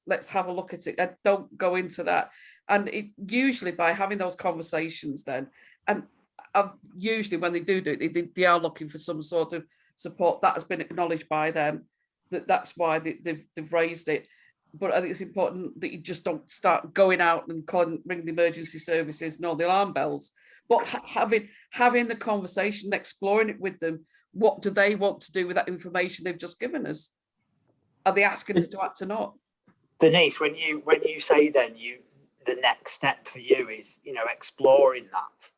let's have a look at it. And don't go into that. And it usually, by having those conversations then, and usually when they do it, they are looking for some sort of support that has been acknowledged by them, that's why they've raised it. But I think it's important that you just don't start going out and ring the emergency services and all the alarm bells, but having the conversation, exploring it with them. What do they want to do with that information they've just given us? Are they asking us to act or not? Denise, when you say then the next step for you is exploring that,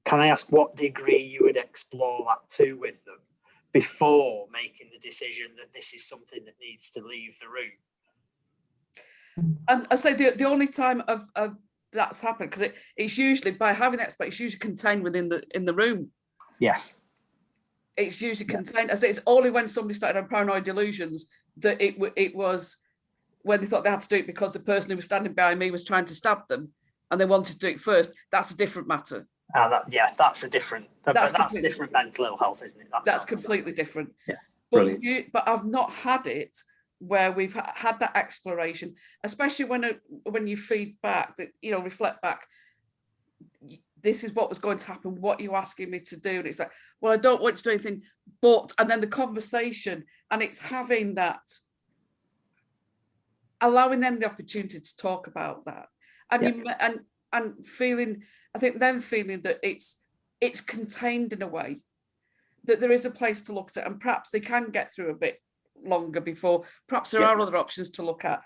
can I ask what degree you would explore that to with them before making the decision that this is something that needs to leave the room? And I say the only time of that's happened, because it's usually by having that space, it's usually contained within the room. Yes. It's usually contained. I say it's only when somebody started having paranoid delusions that it was when they thought they had to do it because the person who was standing behind me was trying to stab them and they wanted to do it first. That's a different matter. That's a different. That's different mental ill health, isn't it? That's completely different. Yeah. But I've not had it where we've had that exploration, especially when you feed back, that reflect back. This is what was going to happen. What are you asking me to do? And it's like, well, I don't want you to do anything, but, and then the conversation, and it's having that, allowing them the opportunity to talk about that, and and feeling, I think then feeling that it's contained in a way, that there is a place to look at, and perhaps they can get through a bit longer before, perhaps there are other options to look at.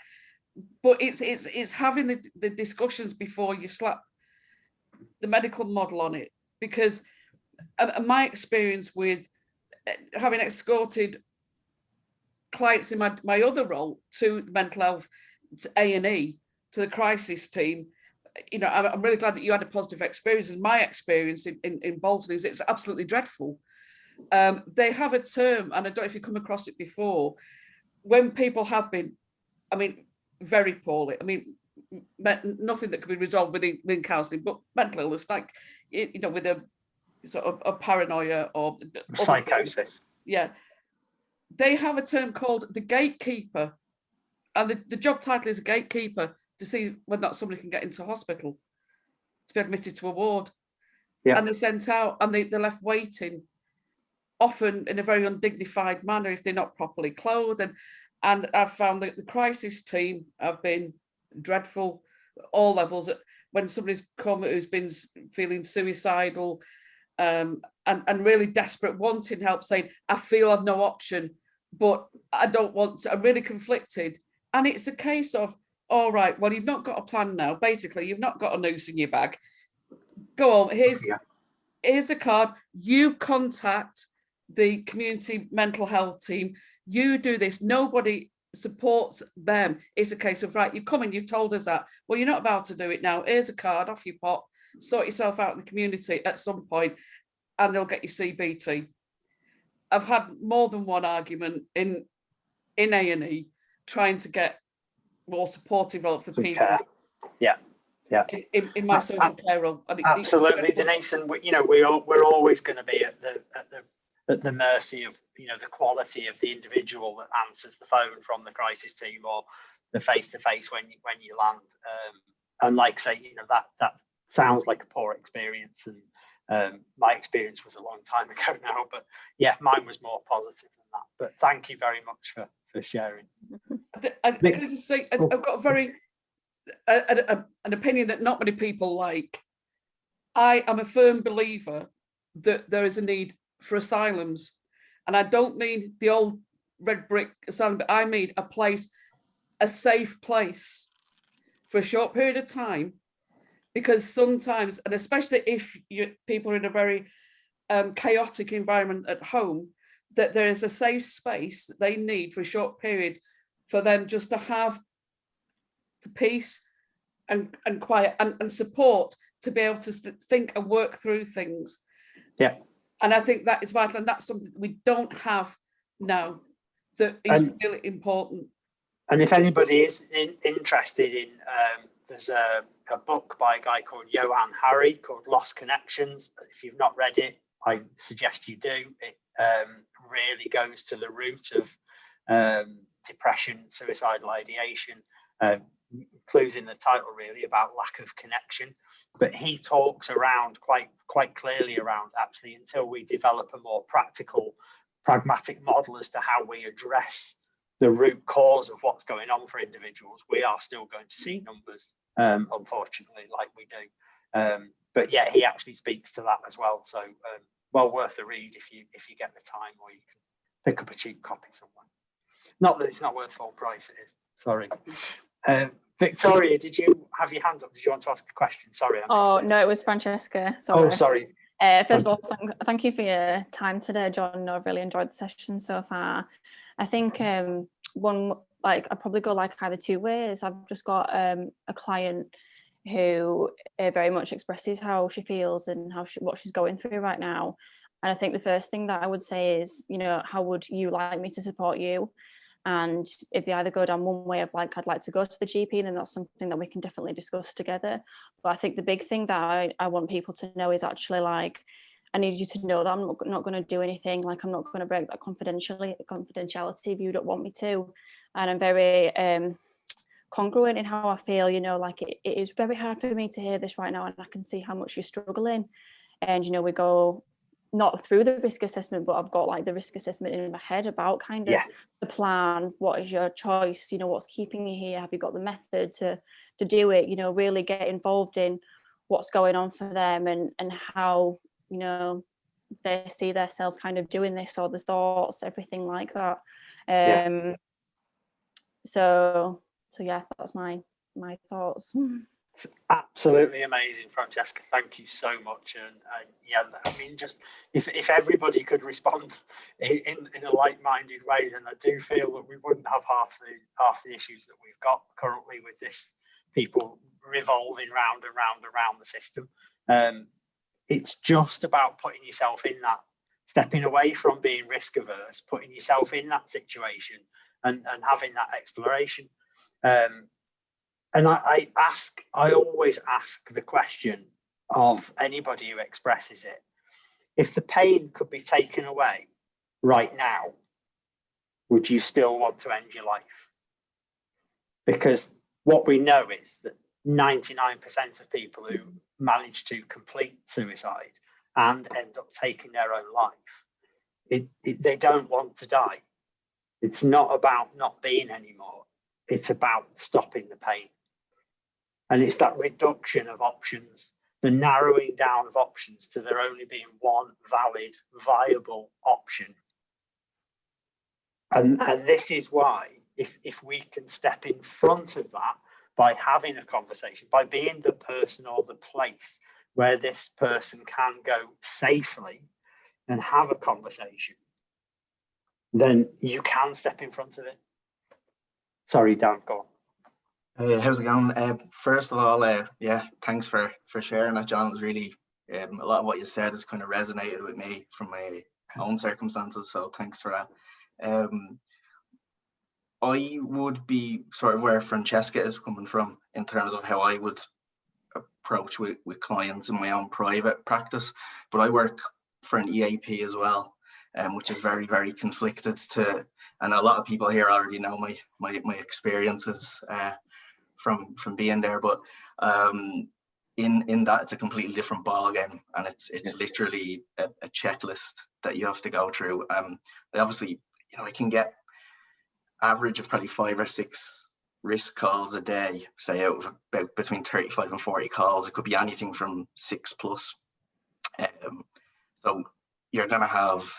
But it's having the discussions before you slap the medical model on it, because my experience with having escorted clients in my other role to mental health, to A&E, to the crisis team, I'm really glad that you had a positive experience. And my experience in Bolton is it's absolutely dreadful. They have a term, and I don't know if you've come across it before, when people have been, I mean, very poorly, I mean, nothing that could be resolved within counselling, but mental illness, like, you know, with a sort of a paranoia or psychosis. Yeah, they have a term called the gatekeeper, and the job title is a gatekeeper to see whether or not somebody can get into hospital to be admitted to a ward. Yeah. And they're sent out and they're left waiting, often in a very undignified manner if they're not properly clothed. And I've found that the crisis team have been dreadful at all levels. When somebody's come who's been feeling suicidal and really desperate, wanting help, saying, I feel I've no option, but I don't want to, I'm really conflicted. And it's a case of, all right, well, you've not got a plan now. Basically, you've not got a noose in your bag. Go on, here's a card. You contact the community mental health team. You do this. Nobody supports them. It's a case of, right, you've come in, you've told us that. Well, you're not about to do it now. Here's a card, off you pop. Sort yourself out in the community at some point, and they'll get you CBT. I've had more than one argument in A&E trying to get more supportive role for people. Care. Yeah. Yeah. In my social care role. Absolutely, Denise, and we're always going to be at the mercy of, you know, the quality of the individual that answers the phone from the crisis team or the face-to-face when you land. And like say, you know, that sounds like a poor experience, and my experience was a long time ago now, but yeah, mine was more positive than that. But thank you very much for sharing. Can I just say, I've got a very an opinion that not many people like. I am a firm believer that there is a need for asylums, and I don't mean the old red brick asylum, but I mean a safe place for a short period of time, because sometimes, and especially if people are in a very chaotic environment at home, that there is a safe space that they need for a short period for them just to have the peace and quiet and support to be able to think and work through things. Yeah. And I think that is vital, and that's something that we don't have now that is really important. And if anybody is interested in, there's a book by a guy called Johan Hari called Lost Connections. If you've not read it, I suggest you do. It really goes to the root of depression, suicidal ideation, clues in the title really about lack of connection. But he talks around quite clearly around, actually, until we develop a more practical, pragmatic model as to how we address the root cause of what's going on for individuals, we are still going to see numbers, unfortunately, like we do. But yeah, he actually speaks to that as well. So well worth a read if you get the time, or you can pick up a cheap copy somewhere. Not that it's not worth full price, it is. Sorry. Victoria, did you have your hand up? Did you want to ask a question? Sorry. Oh, no, it was Francesca. Sorry. Oh, sorry. First of all, thank you for your time today, John. I've really enjoyed the session so far. I think I'd probably go like either two ways. I've just got a client who very much expresses how she feels and what she's going through right now. And I think the first thing that I would say is, you know, how would you like me to support you? And if you either go down one way of like, I'd like to go to the GP, then that's something that we can definitely discuss together. But I think the big thing that I want people to know is actually like, I need you to know that I'm not going to do anything. Like, I'm not going to break that confidentiality if you don't want me to. And I'm very congruent in how I feel, you know, like it is very hard for me to hear this right now, and I can see how much you're struggling. And, you know, we go not through the risk assessment, but I've got like the risk assessment in my head about kind of the plan. What is your choice? You know, what's keeping you here? Have you got the method to do it? You know, really get involved in what's going on for them and how, you know, they see themselves kind of doing this, or the thoughts, everything like that. So yeah, that's my thoughts. Absolutely amazing, Francesca. Thank you so much. And yeah, I mean, just if everybody could respond in a like-minded way, then I do feel that we wouldn't have half the issues that we've got currently with this, people revolving round and round and round the system. It's just about putting yourself in that, stepping away from being risk averse, putting yourself in that situation and having that exploration. And I always ask the question of anybody who expresses it, if the pain could be taken away right now, would you still want to end your life? Because what we know is that 99% of people who manage to complete suicide and end up taking their own life, they don't want to die. It's not about not being anymore. It's about stopping the pain. And it's that reduction of options, the narrowing down of options to there only being one valid, viable option. And this is why, if we can step in front of that by having a conversation, by being the person or the place where this person can go safely and have a conversation, then you can step in front of it. Sorry, Dan, go on. Hey, how's it going? First of all, yeah, thanks for sharing that, John. It was really, a lot of what you said has kind of resonated with me from my own circumstances, so thanks for that. I would be sort of where Francesca is coming from in terms of how I would approach with clients in my own private practice, but I work for an EAP as well, which is very, very conflicted to, and a lot of people here already know my experiences from being there, but in that it's a completely different ball game, and it's literally a checklist that you have to go through. Obviously, you know, I can get average of probably 5 or 6 risk calls a day, say out of about between 35 and 40 calls. It could be anything from 6+. So you're gonna have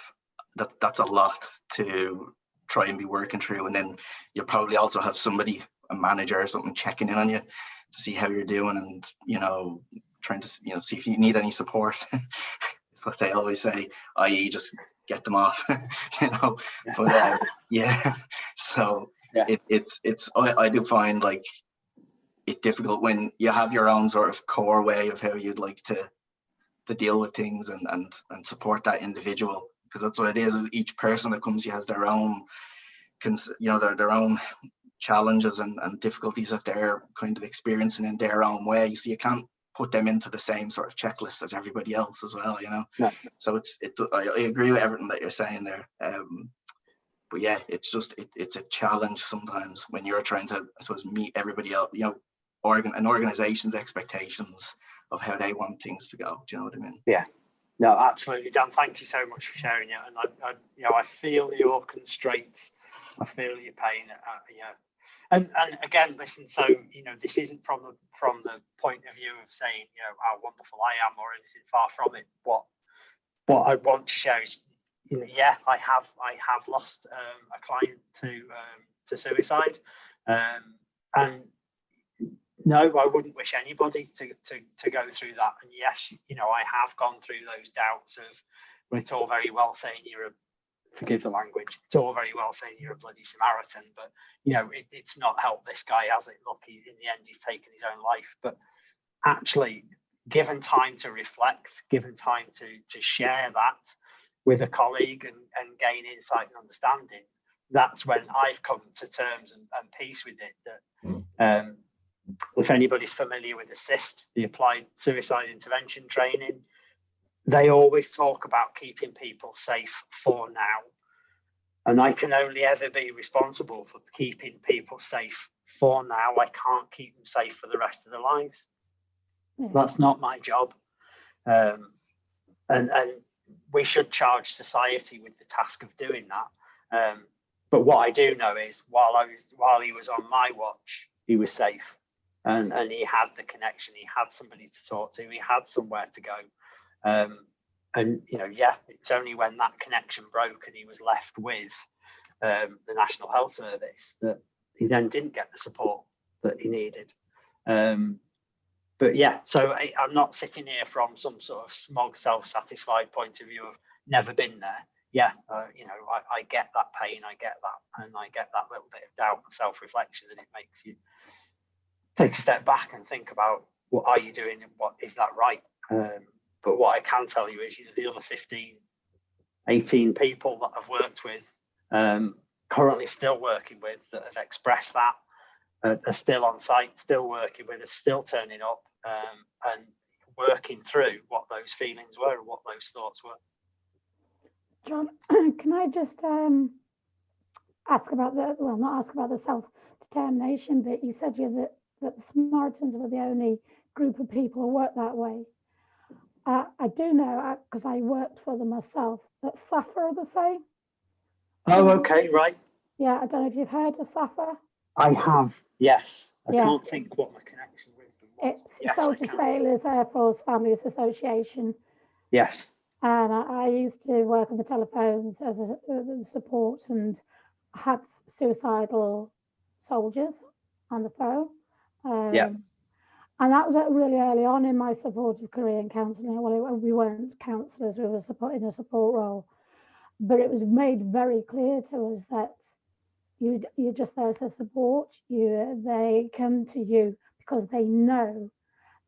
that's a lot to try and be working through, and then you'll probably also have somebody, a manager or something, checking in on you to see how you're doing, and you know, trying to, you know, see if you need any support. It's what they always say, i.e. just get them off. You know, but yeah, so it's I do find like it difficult when you have your own sort of core way of how you'd like to deal with things and support that individual, because that's what it is. Each person that comes to you has their own, you know, their own challenges and difficulties that they're kind of experiencing in their own way. So you can't put them into the same sort of checklist as everybody else as well, you know. So I agree with everything that you're saying there, but yeah, it's just it's a challenge sometimes when you're trying to, I suppose, meet everybody else, you know, an organization's expectations of how they want things to go. Do you know what I mean? Yeah, no, absolutely, Dan. Thank you so much for sharing it. And I you know, I feel your constraints. I feel your pain. Yeah. And again, listen. So you know, this isn't from the point of view of saying, you know, how wonderful I am or anything. Far from it. What I want to share is, you know, yeah, I have lost a client to suicide, and no, I wouldn't wish anybody to go through that. And yes, you know, I have gone through those doubts of, well, it's all very well saying forgive the language, it's all very well saying you're a bloody Samaritan, but you know, it's not helped this guy, has it? Look, in the end, he's taken his own life. But actually, given time to reflect, given time to share that with a colleague and gain insight and understanding, that's when I've come to terms and peace with it. That if anybody's familiar with ASSIST, the Applied Suicide Intervention Training, they always talk about keeping people safe for now. And I can only ever be responsible for keeping people safe for now. I can't keep them safe for the rest of their lives. That's not my job. And we should charge society with the task of doing that. But what I do know is while he was on my watch, he was safe. And he had the connection, he had somebody to talk to, he had somewhere to go. And you know, yeah, it's only when that connection broke and he was left with the National Health Service that he then didn't get the support that he needed. But yeah, so I'm not sitting here from some sort of smug, self-satisfied point of view of never been there. Yeah, you know, I get that pain, I get that, and I get that little bit of doubt and self-reflection, and it makes you take a step back and think about, what are you doing and what is that right? But what I can tell you is, you know, the other 15, 18 people that I've worked with, currently still working with that have expressed that, are still on site, still working with us, still turning up, and working through what those feelings were and what those thoughts were. John, can I just ask about not ask about the self-determination, but you said that the Samaritans were the only group of people who work that way. I do know, because I worked for them myself, that SAFA are the same. Oh, okay, right. Yeah, I don't know if you've heard of SAFA. I have, yes. I Yeah. can't think what my connection with them was. It's Yes, Soldier Sailors Air Force Families Association. yes. And I used to work on the telephones as a support and had suicidal soldiers on the phone. Yeah. And that was really early on in my supportive career in counselling. Well, we weren't counsellors, we were in a support role. But it was made very clear to us that you're just there as a support. They come to you because they know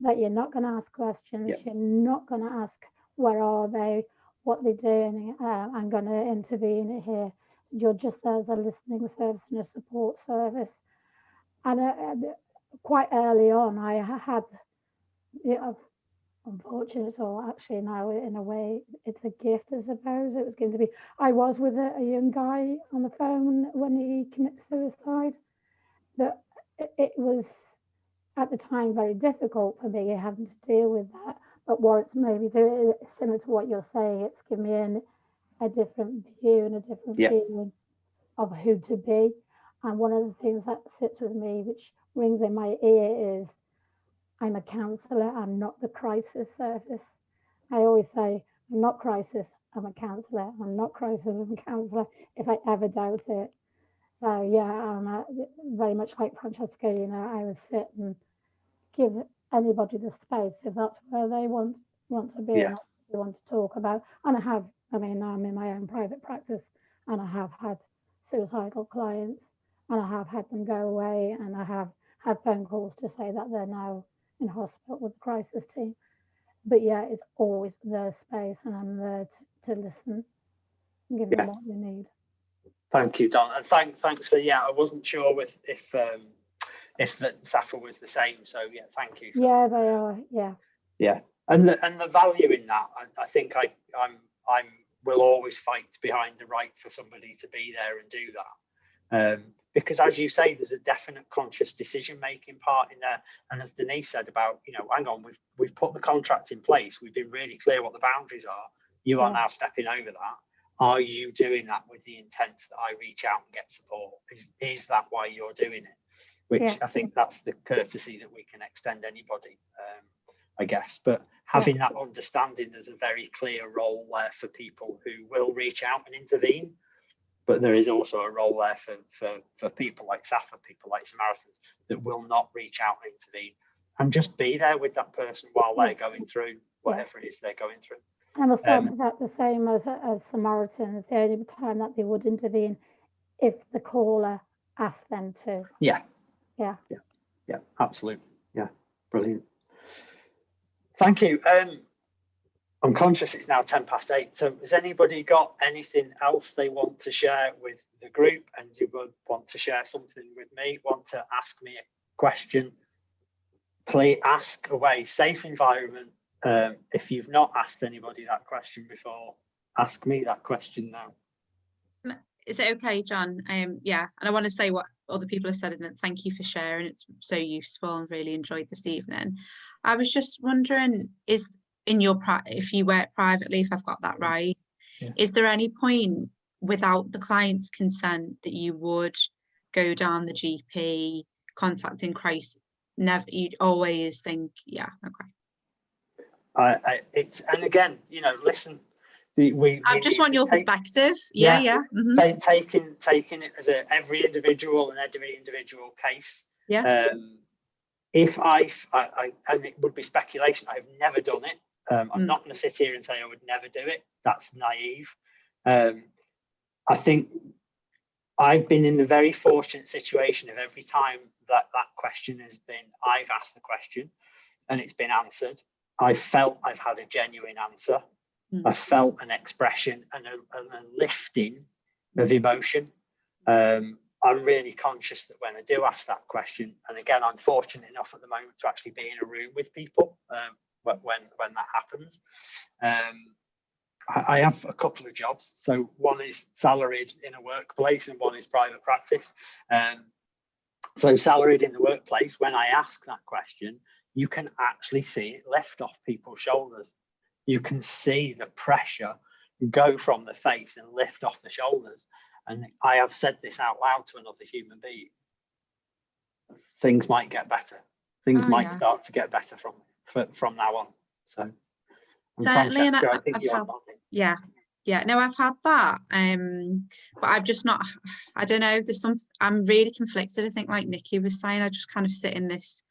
that you're not going to ask questions. Yeah. You're not going to ask where are they, what they're doing. I'm going to intervene here. You're just there as a listening service and a support service. And quite early on, I had, unfortunate, or actually now in a way, it's a gift, I suppose. It was going to be, I was with a young guy on the phone when he committed suicide. But it was, at the time, very difficult for me having to deal with that. But what it's maybe doing, similar to what you're saying, it's given me a different view and a different feeling of who to be. And one of the things that sits with me, which rings in my ear, is I'm a counsellor, I'm not the crisis service. I always say, I'm not crisis, I'm a counsellor. I'm not crisis, I'm a counsellor, if I ever doubt it. So yeah, very much like Francesca, I would sit and give anybody the space if that's where they want to be and what they want to talk about. And I'm in my own private practice, and I have had suicidal clients, and I have had them go away, and I have had phone calls to say that they're now in hospital with the crisis team. But yeah, it's always their space, and I'm there to listen and give them what they need. Thank you, Don, and thanks for I wasn't sure if the SAFA was the same, so thank you. Yeah, they are. Yeah, and the value in that, I think I will always fight behind the right for somebody to be there and do that, because as you say, there's a definite conscious decision making part in there, and as Denise said about hang on, we've put the contract in place, we've been really clear what the boundaries are, you are now stepping over that. Are you doing that with the intent that I reach out and get support? Is that why you're doing it? Which I think that's the courtesy that we can extend anybody, I guess. But having that understanding, there's a very clear role there for people who will reach out and intervene. But there is also a role there for people like SAFA, people like Samaritans, that will not reach out and intervene and just be there with that person while they're going through whatever it is they're going through. I must add to that, the same as Samaritans, the only time that they would intervene if the caller asked them to. Yeah, absolutely. Yeah, brilliant. Thank you. I'm conscious it's now 8:10. So has anybody got anything else they want to share with the group, and you would want to share something with me, want to ask me a question? Please ask away. Safe environment. If you've not asked anybody that question before, ask me that question now. Is it okay, John? And I want to say what other people have said, and thank you for sharing. It's so useful and really enjoyed this evening. I was just wondering, if you work privately, if I've got that right, is there any point without the client's consent that you would go down the GP contacting crisis? Never, you'd always think, okay. And again, listen. I just want your perspective. Mm-hmm. Taking it as every individual case. If and it would be speculation, I've never done it. I'm not going to sit here and say I would never do it. That's naive. I think I've been in the very fortunate situation of every time that question has been, I've asked the question and it's been answered. I felt I've had a genuine answer. I felt an expression and a lifting of emotion. I'm really conscious that when I do ask that question, and again, I'm fortunate enough at the moment to actually be in a room with people when that happens. I have a couple of jobs. So one is salaried in a workplace and one is private practice. So salaried in the workplace, when I ask that question, you can actually see it lift off people's shoulders. You can see the pressure go from the face and lift off the shoulders. And I have said this out loud to another human being. Things might get better. Things might start to get better from now on. So certainly, and I think no, I've had that. But I've just not, I don't know, I'm really conflicted. I think like Nikki was saying, I just kind of sit in this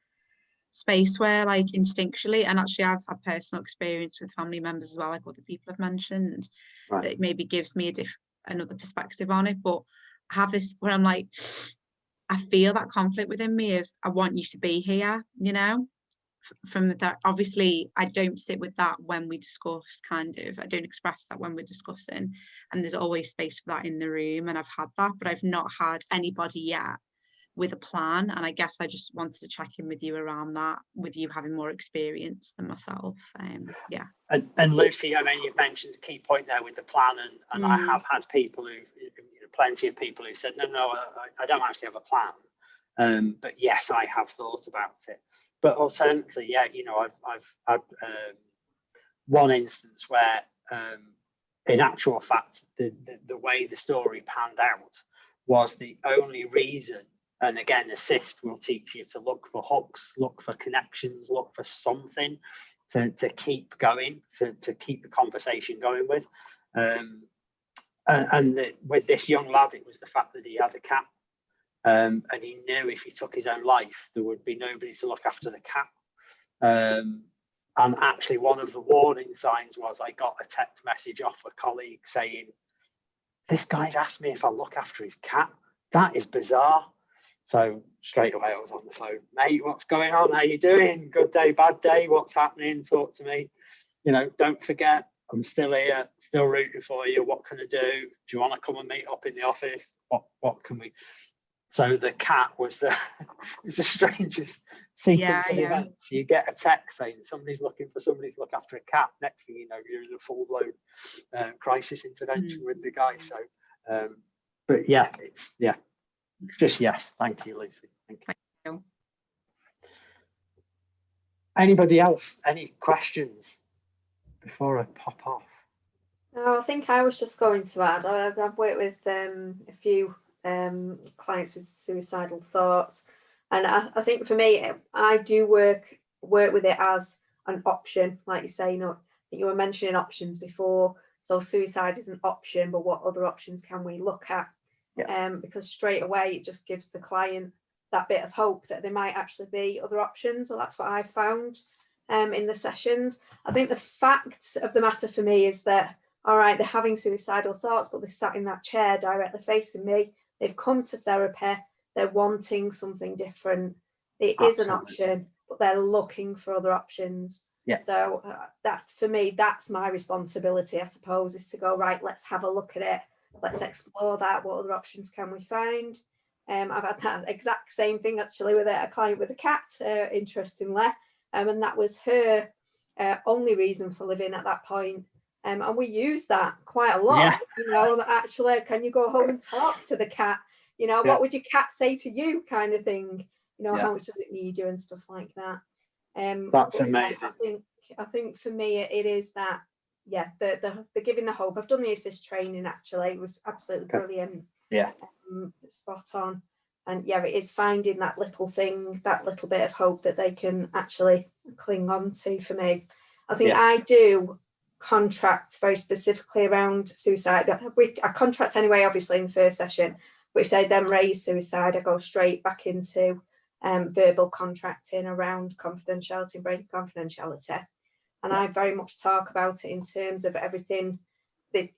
space where like instinctually, and actually I've had personal experience with family members as well, like other people have mentioned, that it maybe gives me another perspective on it. But I have this where I'm like, I feel that conflict within me of, I want you to be here, you know, from that. Obviously I don't sit with that when we discuss, kind of, I don't express that when we're discussing, and there's always space for that in the room, and I've had that, but I've not had anybody yet with a plan. And I guess I just wanted to check in with you around that, with you having more experience than myself. And Lucy, I mean, you've mentioned a key point there with the plan, and I have had people plenty of people who said, no, I don't actually have a plan, but yes, I have thought about it. But alternatively, yeah, you know, I've had one instance where in actual fact the way the story panned out was the only reason. And again, assist will teach you to look for hooks, look for connections, look for something to keep going, to keep the conversation going with. With this young lad, it was the fact that he had a cat, and he knew if he took his own life, there would be nobody to look after the cat. And actually, one of the warning signs was I got a text message off a colleague saying, "This guy's asked me if I look after his cat. That is bizarre." So straight away I was on the phone. "Mate, what's going on? How you doing? Good day, bad day? What's happening? Talk to me. You know, don't forget, I'm still here, still rooting for you. What can I do? Do you want to come and meet up in the office? What can we?" So the cat was the strangest sequence of events. You get a text saying somebody's looking for somebody to look after a cat. Next thing you know, you're in a full-blown crisis intervention with the guy. So, but yeah, just yes. Thank you, Lucy. Thank you. Anybody else? Any questions before I pop off? No, I think I was just going to add, I've worked with a few clients with suicidal thoughts, and I think for me, I do work with it as an option, like you say. You know, I think you were mentioning options before, so suicide is an option, but what other options can we look at? Because straight away it just gives the client that bit of hope that there might actually be other options. So that's what I found in the sessions. I think the fact of the matter for me is that, all right, they're having suicidal thoughts, but they're sat in that chair directly facing me. They've come to therapy. They're wanting something different. It is an option, but they're looking for other options. So that's, for me, that's my responsibility, I suppose, is to go, right, let's have a look at it. Let's explore that. What other options can we find? I've had that exact same thing actually with a client with a cat, interestingly, and that was her only reason for living at that point. And we use that quite a lot. You know, actually, can you go home and talk to the cat? You know, what would your cat say to you, kind of thing? You know, how much does it need you and stuff like that. That's amazing. I think for me it is that, the giving the hope. I've done the assist training actually. It was absolutely brilliant. Spot on. And it is finding that little thing, that little bit of hope that they can actually cling on to. For me, I think I do contract very specifically around suicide. I contract anyway, obviously, in the first session, but if they then raise suicide, I go straight back into verbal contracting around confidentiality and breaking confidentiality. And I very much talk about it in terms of everything.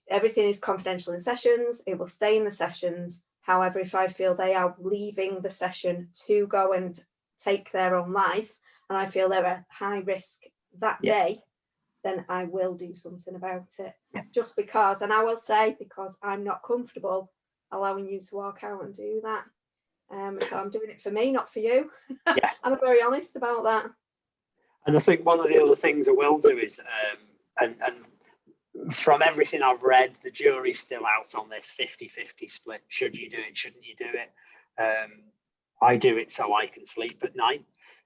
Everything is confidential in sessions. It will stay in the sessions. However, if I feel they are leaving the session to go and take their own life, and I feel they're at high risk that day, then I will do something about it. Just because, and I will say, because I'm not comfortable allowing you to walk out and do that. So I'm doing it for me, not for you. Yeah. And I'm very honest about that. And I think one of the other things I will do is, and from everything I've read, the jury's still out on this 50-50 split. Should you do it? Shouldn't you do it? I do it so I can sleep at night.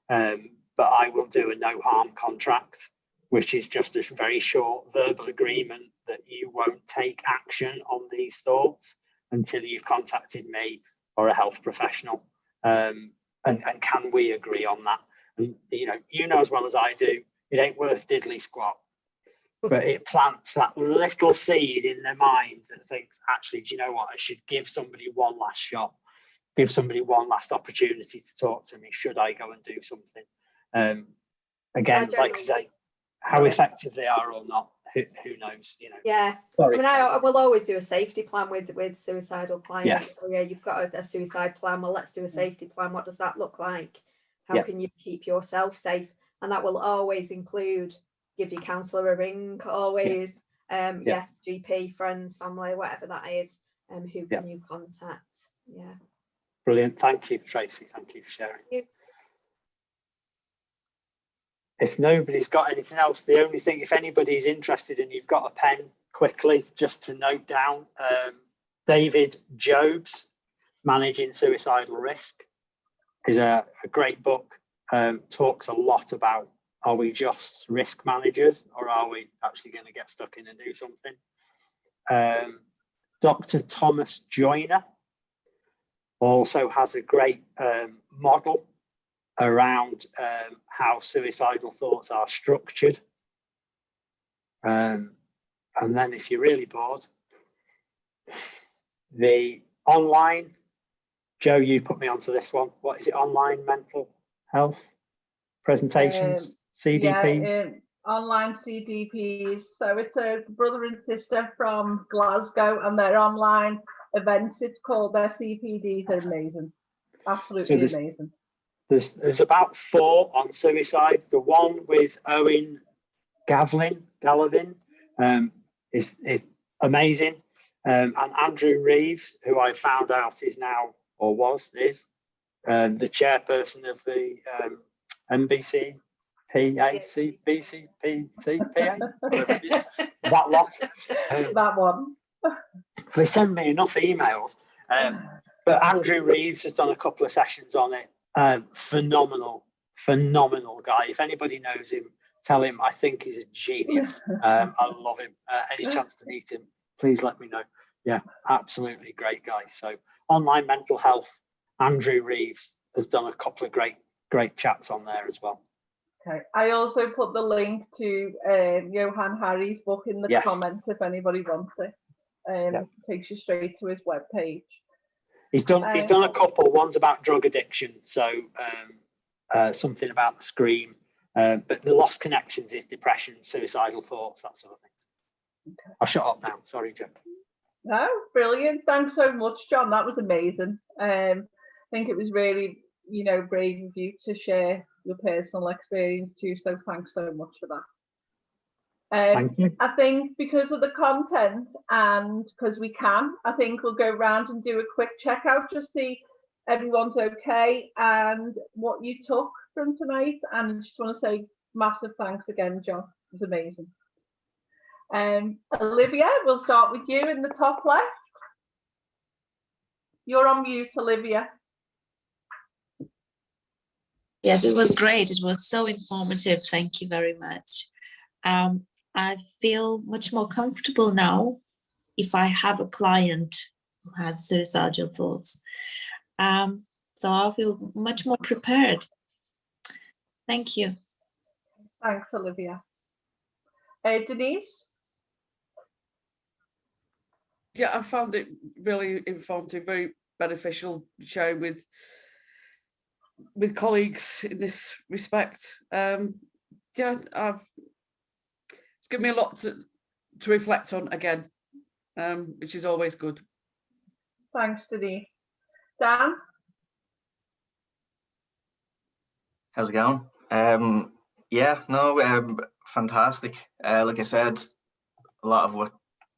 But I will do a no harm contract, which is just a very short verbal agreement that you won't take action on these thoughts until you've contacted me or a health professional. And can we agree on that? And you know as well as I do, it ain't worth diddly squat, but it plants that little seed in their mind that thinks, actually, do you know what? I should give somebody one last shot, give somebody one last opportunity to talk to me. Should I go and do something? Again, like I say, how effective they are or not, who knows? Yeah. Sorry. I mean, I will always do a safety plan with suicidal clients. Yes. So yeah, you've got a suicide plan. Well, let's do a safety plan. What does that look like? How can you keep yourself safe? And that will always include give your counsellor a ring. Always, GP, friends, family, whatever that is. Who can you contact? Yeah. Brilliant. Thank you, Tracy. Thank you for sharing. Thank you. If nobody's got anything else, the only thing, if anybody's interested and you've got a pen, quickly, just to note down, David Job's Managing Suicidal Risk is a great book. Talks a lot about, are we just risk managers or are we actually going to get stuck in and do something? Dr. Thomas Joyner also has a great model around how suicidal thoughts are structured. And then if you're really bored, the online, Joe, you put me onto this one. What is it? Online mental health presentations, CDPs? Yeah, online CDPs. So it's a brother and sister from Glasgow and their online events. It's called their CPDs. They're amazing. Absolutely amazing. There's about 4 on suicide. The one with Owen Galvin is amazing. And Andrew Reeves, who I found out is now, or is the chairperson of the NBC, PAC, BCPC, PA, that lot. That one. They send me enough emails. But Andrew Reeves has done a couple of sessions on it. Phenomenal guy. If anybody knows him, tell him I think he's a genius. I love him. Any chance to meet him, please let me know. Yeah, absolutely great guy. So online mental health, Andrew Reeves has done a couple of great chats on there as well. Okay. I also put the link to Johan Harry's book in the comments if anybody wants it. Takes you straight to his webpage. He's done a couple. One's about drug addiction, so something about the scream. But the lost connections is depression, suicidal thoughts, that sort of thing. Okay. I'll shut up now. Sorry, Joe. No, brilliant. Thanks so much, John. That was amazing. I think it was really, brave of you to share your personal experience too. So thanks so much for that. Thank you. I think because of the content and because we can, I think we'll go around and do a quick checkout, just see everyone's okay and what you took from tonight. And I just want to say massive thanks again, John. It was amazing. Olivia, we'll start with you in the top left. You're on mute, Olivia. Yes, it was great. It was so informative. Thank you very much. I feel much more comfortable now if I have a client who has suicidal thoughts. So I feel much more prepared. Thank you. Thanks, Olivia. Denise? Yeah, I found it really informative, very beneficial sharing with colleagues in this respect. It's given me a lot to reflect on again, which is always good. Thanks, Denise. Dan? How's it going? Fantastic. Like I said, a lot of what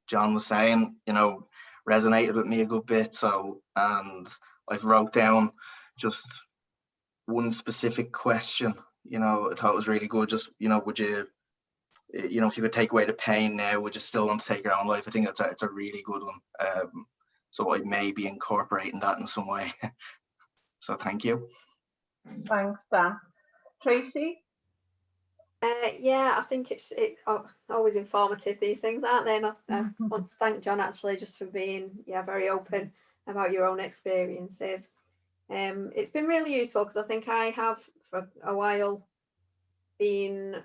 John was saying, resonated with me a good bit. So, and I've wrote down just one specific question, you know, I thought was really good. Just, you know, would you, you know, if you could take away the pain now, would you still want to take your own life? I think it's a really good one. So I may be incorporating that in some way. So thank you. Thanks, Dan. Tracy? Yeah, I think it's always informative, these things, aren't they? And I want to thank John actually just for being very open about your own experiences. It's been really useful because I think I have for a while been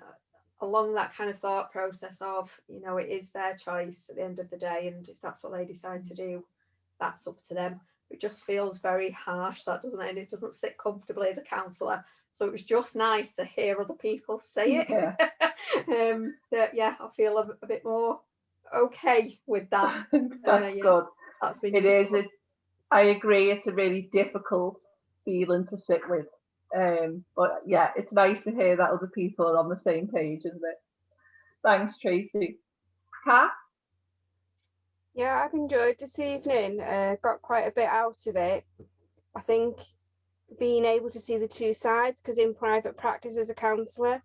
along that kind of thought process of, you know, it is their choice at the end of the day, and if that's what they decide to do, that's up to them. It just feels very harsh, that, doesn't it? And it doesn't sit comfortably as a counsellor. So it was just nice to hear other people say it. Yeah. That I feel a bit more okay with that. That's good. That's been It useful. is. I agree. It's a really difficult feeling to sit with. But yeah, it's nice to hear that other people are on the same page, isn't it? Thanks, Tracy. Kat? Yeah, I've enjoyed this evening. Got quite a bit out of it. I think being able to see the two sides, because in private practice as a counsellor,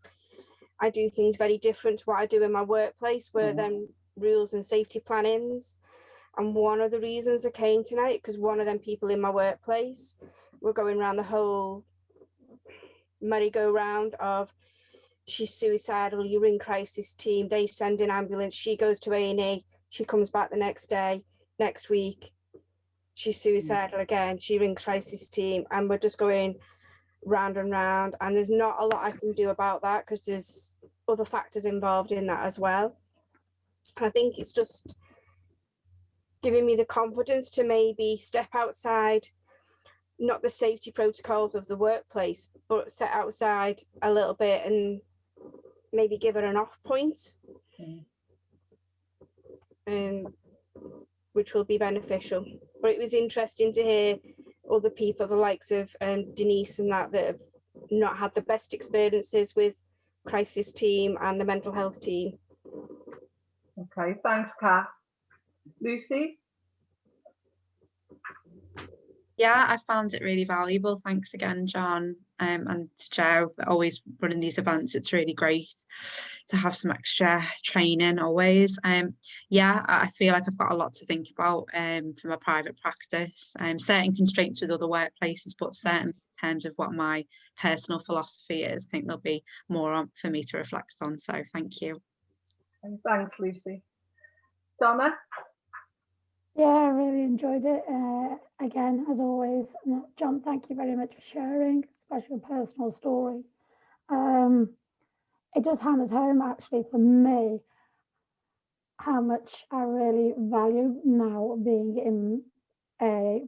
I do things very different to what I do in my workplace, where then rules and safety plannings. And one of the reasons I came tonight, because one of them people in my workplace were going around the whole merry-go-round of, she's suicidal, you're in crisis team, they send an ambulance, she goes to A&E, she comes back the next day, next week, she's suicidal again, she's in crisis team, and we're just going round and round, and there's not a lot I can do about that because there's other factors involved in that as well. And I think it's just giving me the confidence to maybe step outside, not the safety protocols of the workplace, but set outside a little bit and maybe give it an off point, which will be beneficial. But it was interesting to hear other people, the likes of Denise and that have not had the best experiences with crisis team and the mental health team. Okay, thanks, Kat. Lucy? Yeah, I found it really valuable. Thanks again, John, and to Joe for always running these events. It's really great to have some extra training always. Yeah, I feel like I've got a lot to think about for my private practice. Certain constraints with other workplaces, but certain in terms of what my personal philosophy is, I think there'll be more on for me to reflect on. So thank you. Thanks, Lucy. Donna? Yeah, I really enjoyed it. Again, as always, John, thank you very much for sharing, especially a personal story. It just hammers home, actually, for me, how much I really value now being in a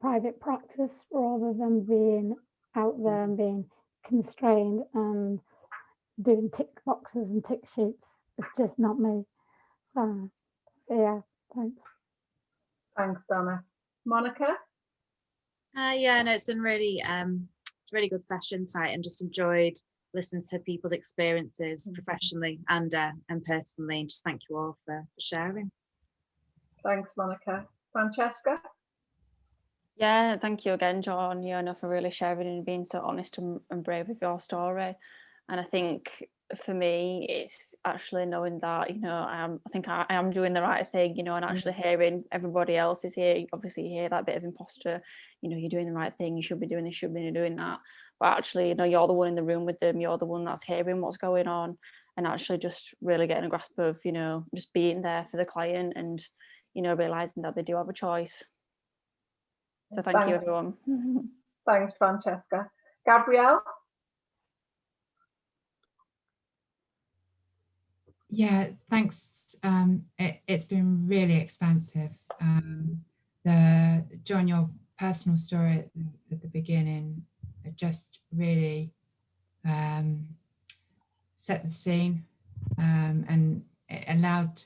private practice rather than being out there and being constrained and doing tick boxes and tick sheets. It's just not me. Yeah, thanks. Thanks, Donna. Monica? Yeah, no, it's been really good session tonight, and just enjoyed listening to people's experiences professionally and personally, and just thank you all for sharing. Thanks, Monica. Francesca? Yeah, thank you again, John, for really sharing and being so honest and brave with your story. And I think for me, it's actually knowing that, I think I am doing the right thing, and actually hearing everybody else is here. Obviously, you hear that bit of imposter, you're doing the right thing, you should be doing this, you should be doing that. But actually, you're the one in the room with them, you're the one that's hearing what's going on, and actually just really getting a grasp of, just being there for the client and, realizing that they do have a choice. So thank you, everyone. Thanks, Francesca. Gabrielle? Yeah, thanks. It's been really expansive. John, your personal story at the beginning, it just really set the scene, and it allowed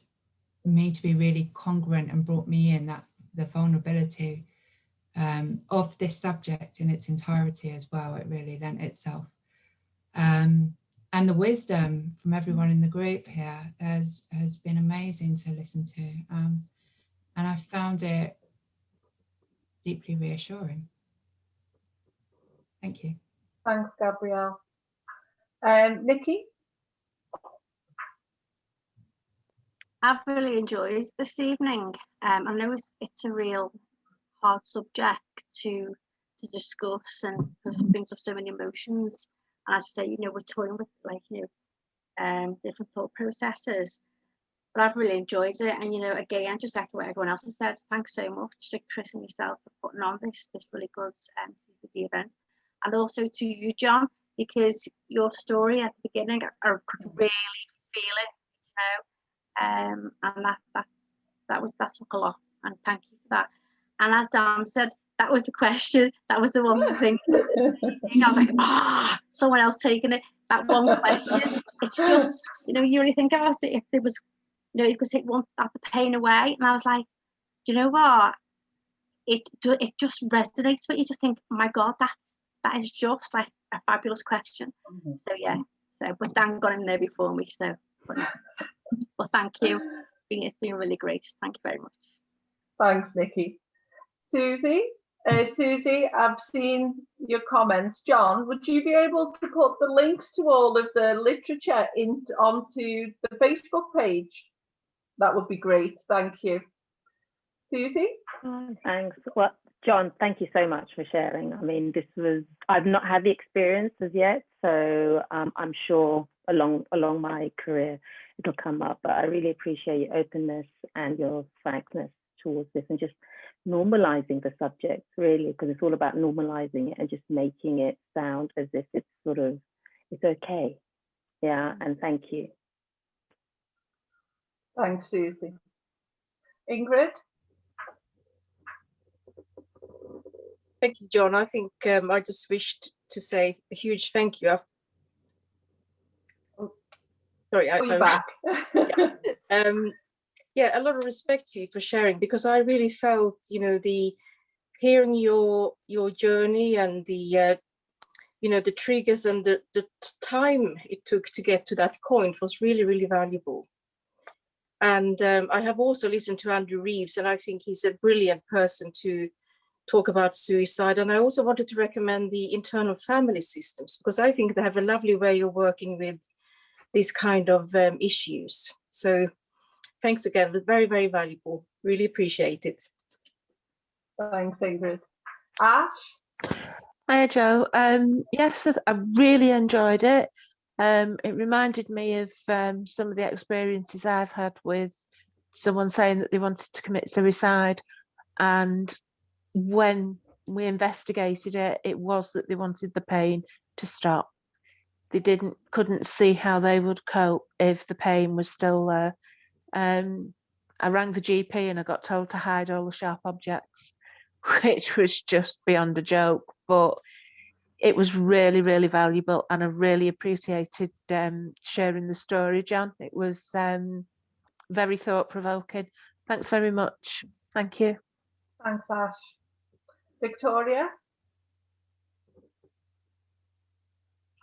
me to be really congruent and brought me in the vulnerability of this subject in its entirety as well. It really lent itself. And the wisdom from everyone in the group here has been amazing to listen to. And I found it deeply reassuring. Thank you. Thanks, Gabrielle. Nikki? I've really enjoyed this evening. I know it's a real hard subject to discuss, and because it brings up so many emotions. And as you say, we're toying with different thought processes. But I've really enjoyed it, and again, just echo what everyone else has said. Thanks so much to Chris and yourself for putting on this really good CPD event, and also to you, John, because your story at the beginning, I could really feel it, and that took a lot, and thank you for that. And as Dan said, that was the question. That was the one thing. I was like, someone else taking it. That one question. It's just, you really think about it. If there was, you could take one at the pain away. And I was like, do you know what? It just resonates with you. Just think, oh my God, that is just like a fabulous question. Mm-hmm. So yeah. But Dan got in there before me. So, but thank you. It's been really great. Thank you very much. Thanks, Nikki. Susie, I've seen your comments. John, would you be able to put the links to all of the literature onto the Facebook page? That would be great. Thank you. Susie? Thanks. Well, John, thank you so much for sharing. I mean, I've not had the experience as yet, so I'm sure along my career it'll come up, but I really appreciate your openness and your frankness towards this, and just normalizing the subject, really, because it's all about normalizing it and just making it sound as if it's okay. Yeah, and thank you. Thanks, Susie. Ingrid? Thank you, John. I think I just wished to say a huge thank you. I'm back. Yeah, a lot of respect to you for sharing, because I really felt, hearing your journey and the triggers and the time it took to get to that point was really, really valuable. And I have also listened to Andrew Reeves, and I think he's a brilliant person to talk about suicide. And I also wanted to recommend the internal family systems, because I think they have a lovely way of working with these kind of issues. So thanks again, very, very valuable. Really appreciate it. Thanks, Ingrid. Ash? Hi, Joe. Yes, I really enjoyed it. It reminded me of some of the experiences I've had with someone saying that they wanted to commit suicide, and when we investigated it, it was that they wanted the pain to stop. They couldn't see how they would cope if the pain was still there. I rang the GP and I got told to hide all the sharp objects, which was just beyond a joke, but it was really, really valuable, and I really appreciated sharing the story, John. It was very thought-provoking. Thanks very much. Thank you. Thanks, Ash. Victoria?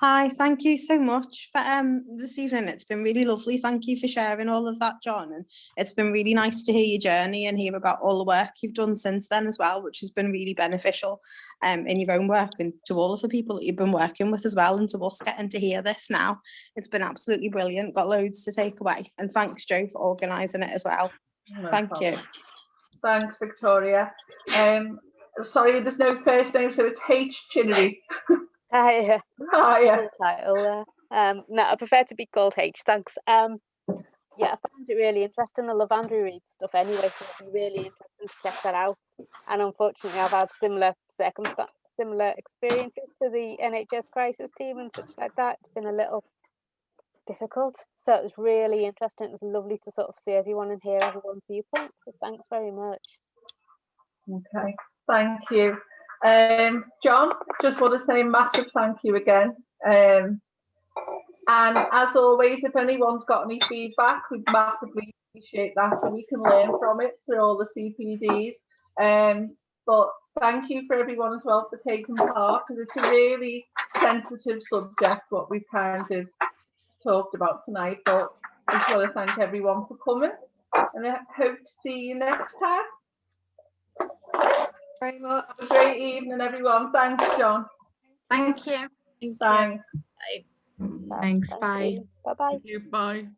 Hi, thank you so much for this evening. It's been really lovely. Thank you for sharing all of that, John. And it's been really nice to hear your journey and hear about all the work you've done since then as well, which has been really beneficial in your own work, and to all of the people that you've been working with as well, and to us getting to hear this now. It's been absolutely brilliant. Got loads to take away. And thanks, Joe, for organising it as well. No Thank problem. you. Thanks, Victoria. Sorry, there's no first name, so it's H. Chinnery. Hiya. Hiya. Title. No, I prefer to be called H. Thanks. Yeah, I found it really interesting. I love Andrew Reed's stuff anyway, so it'd be really interesting to check that out. And unfortunately, I've had similar experiences to the NHS crisis team and such like that. It's been a little difficult, so it was really interesting. It was lovely to sort of see everyone and hear everyone's viewpoint. So thanks very much. Okay, thank you. John, just want to say a massive thank you again. And as always, if anyone's got any feedback, we'd massively appreciate that, so we can learn from it through all the CPDs. But thank you for everyone as well for taking part, because it's a really sensitive subject, what we've kind of talked about tonight. But I just want to thank everyone for coming. and I hope to see you next time. Very much. Have a great evening, everyone. Thanks, John. Thank you. Thanks. Thanks. Bye. Bye bye. Bye.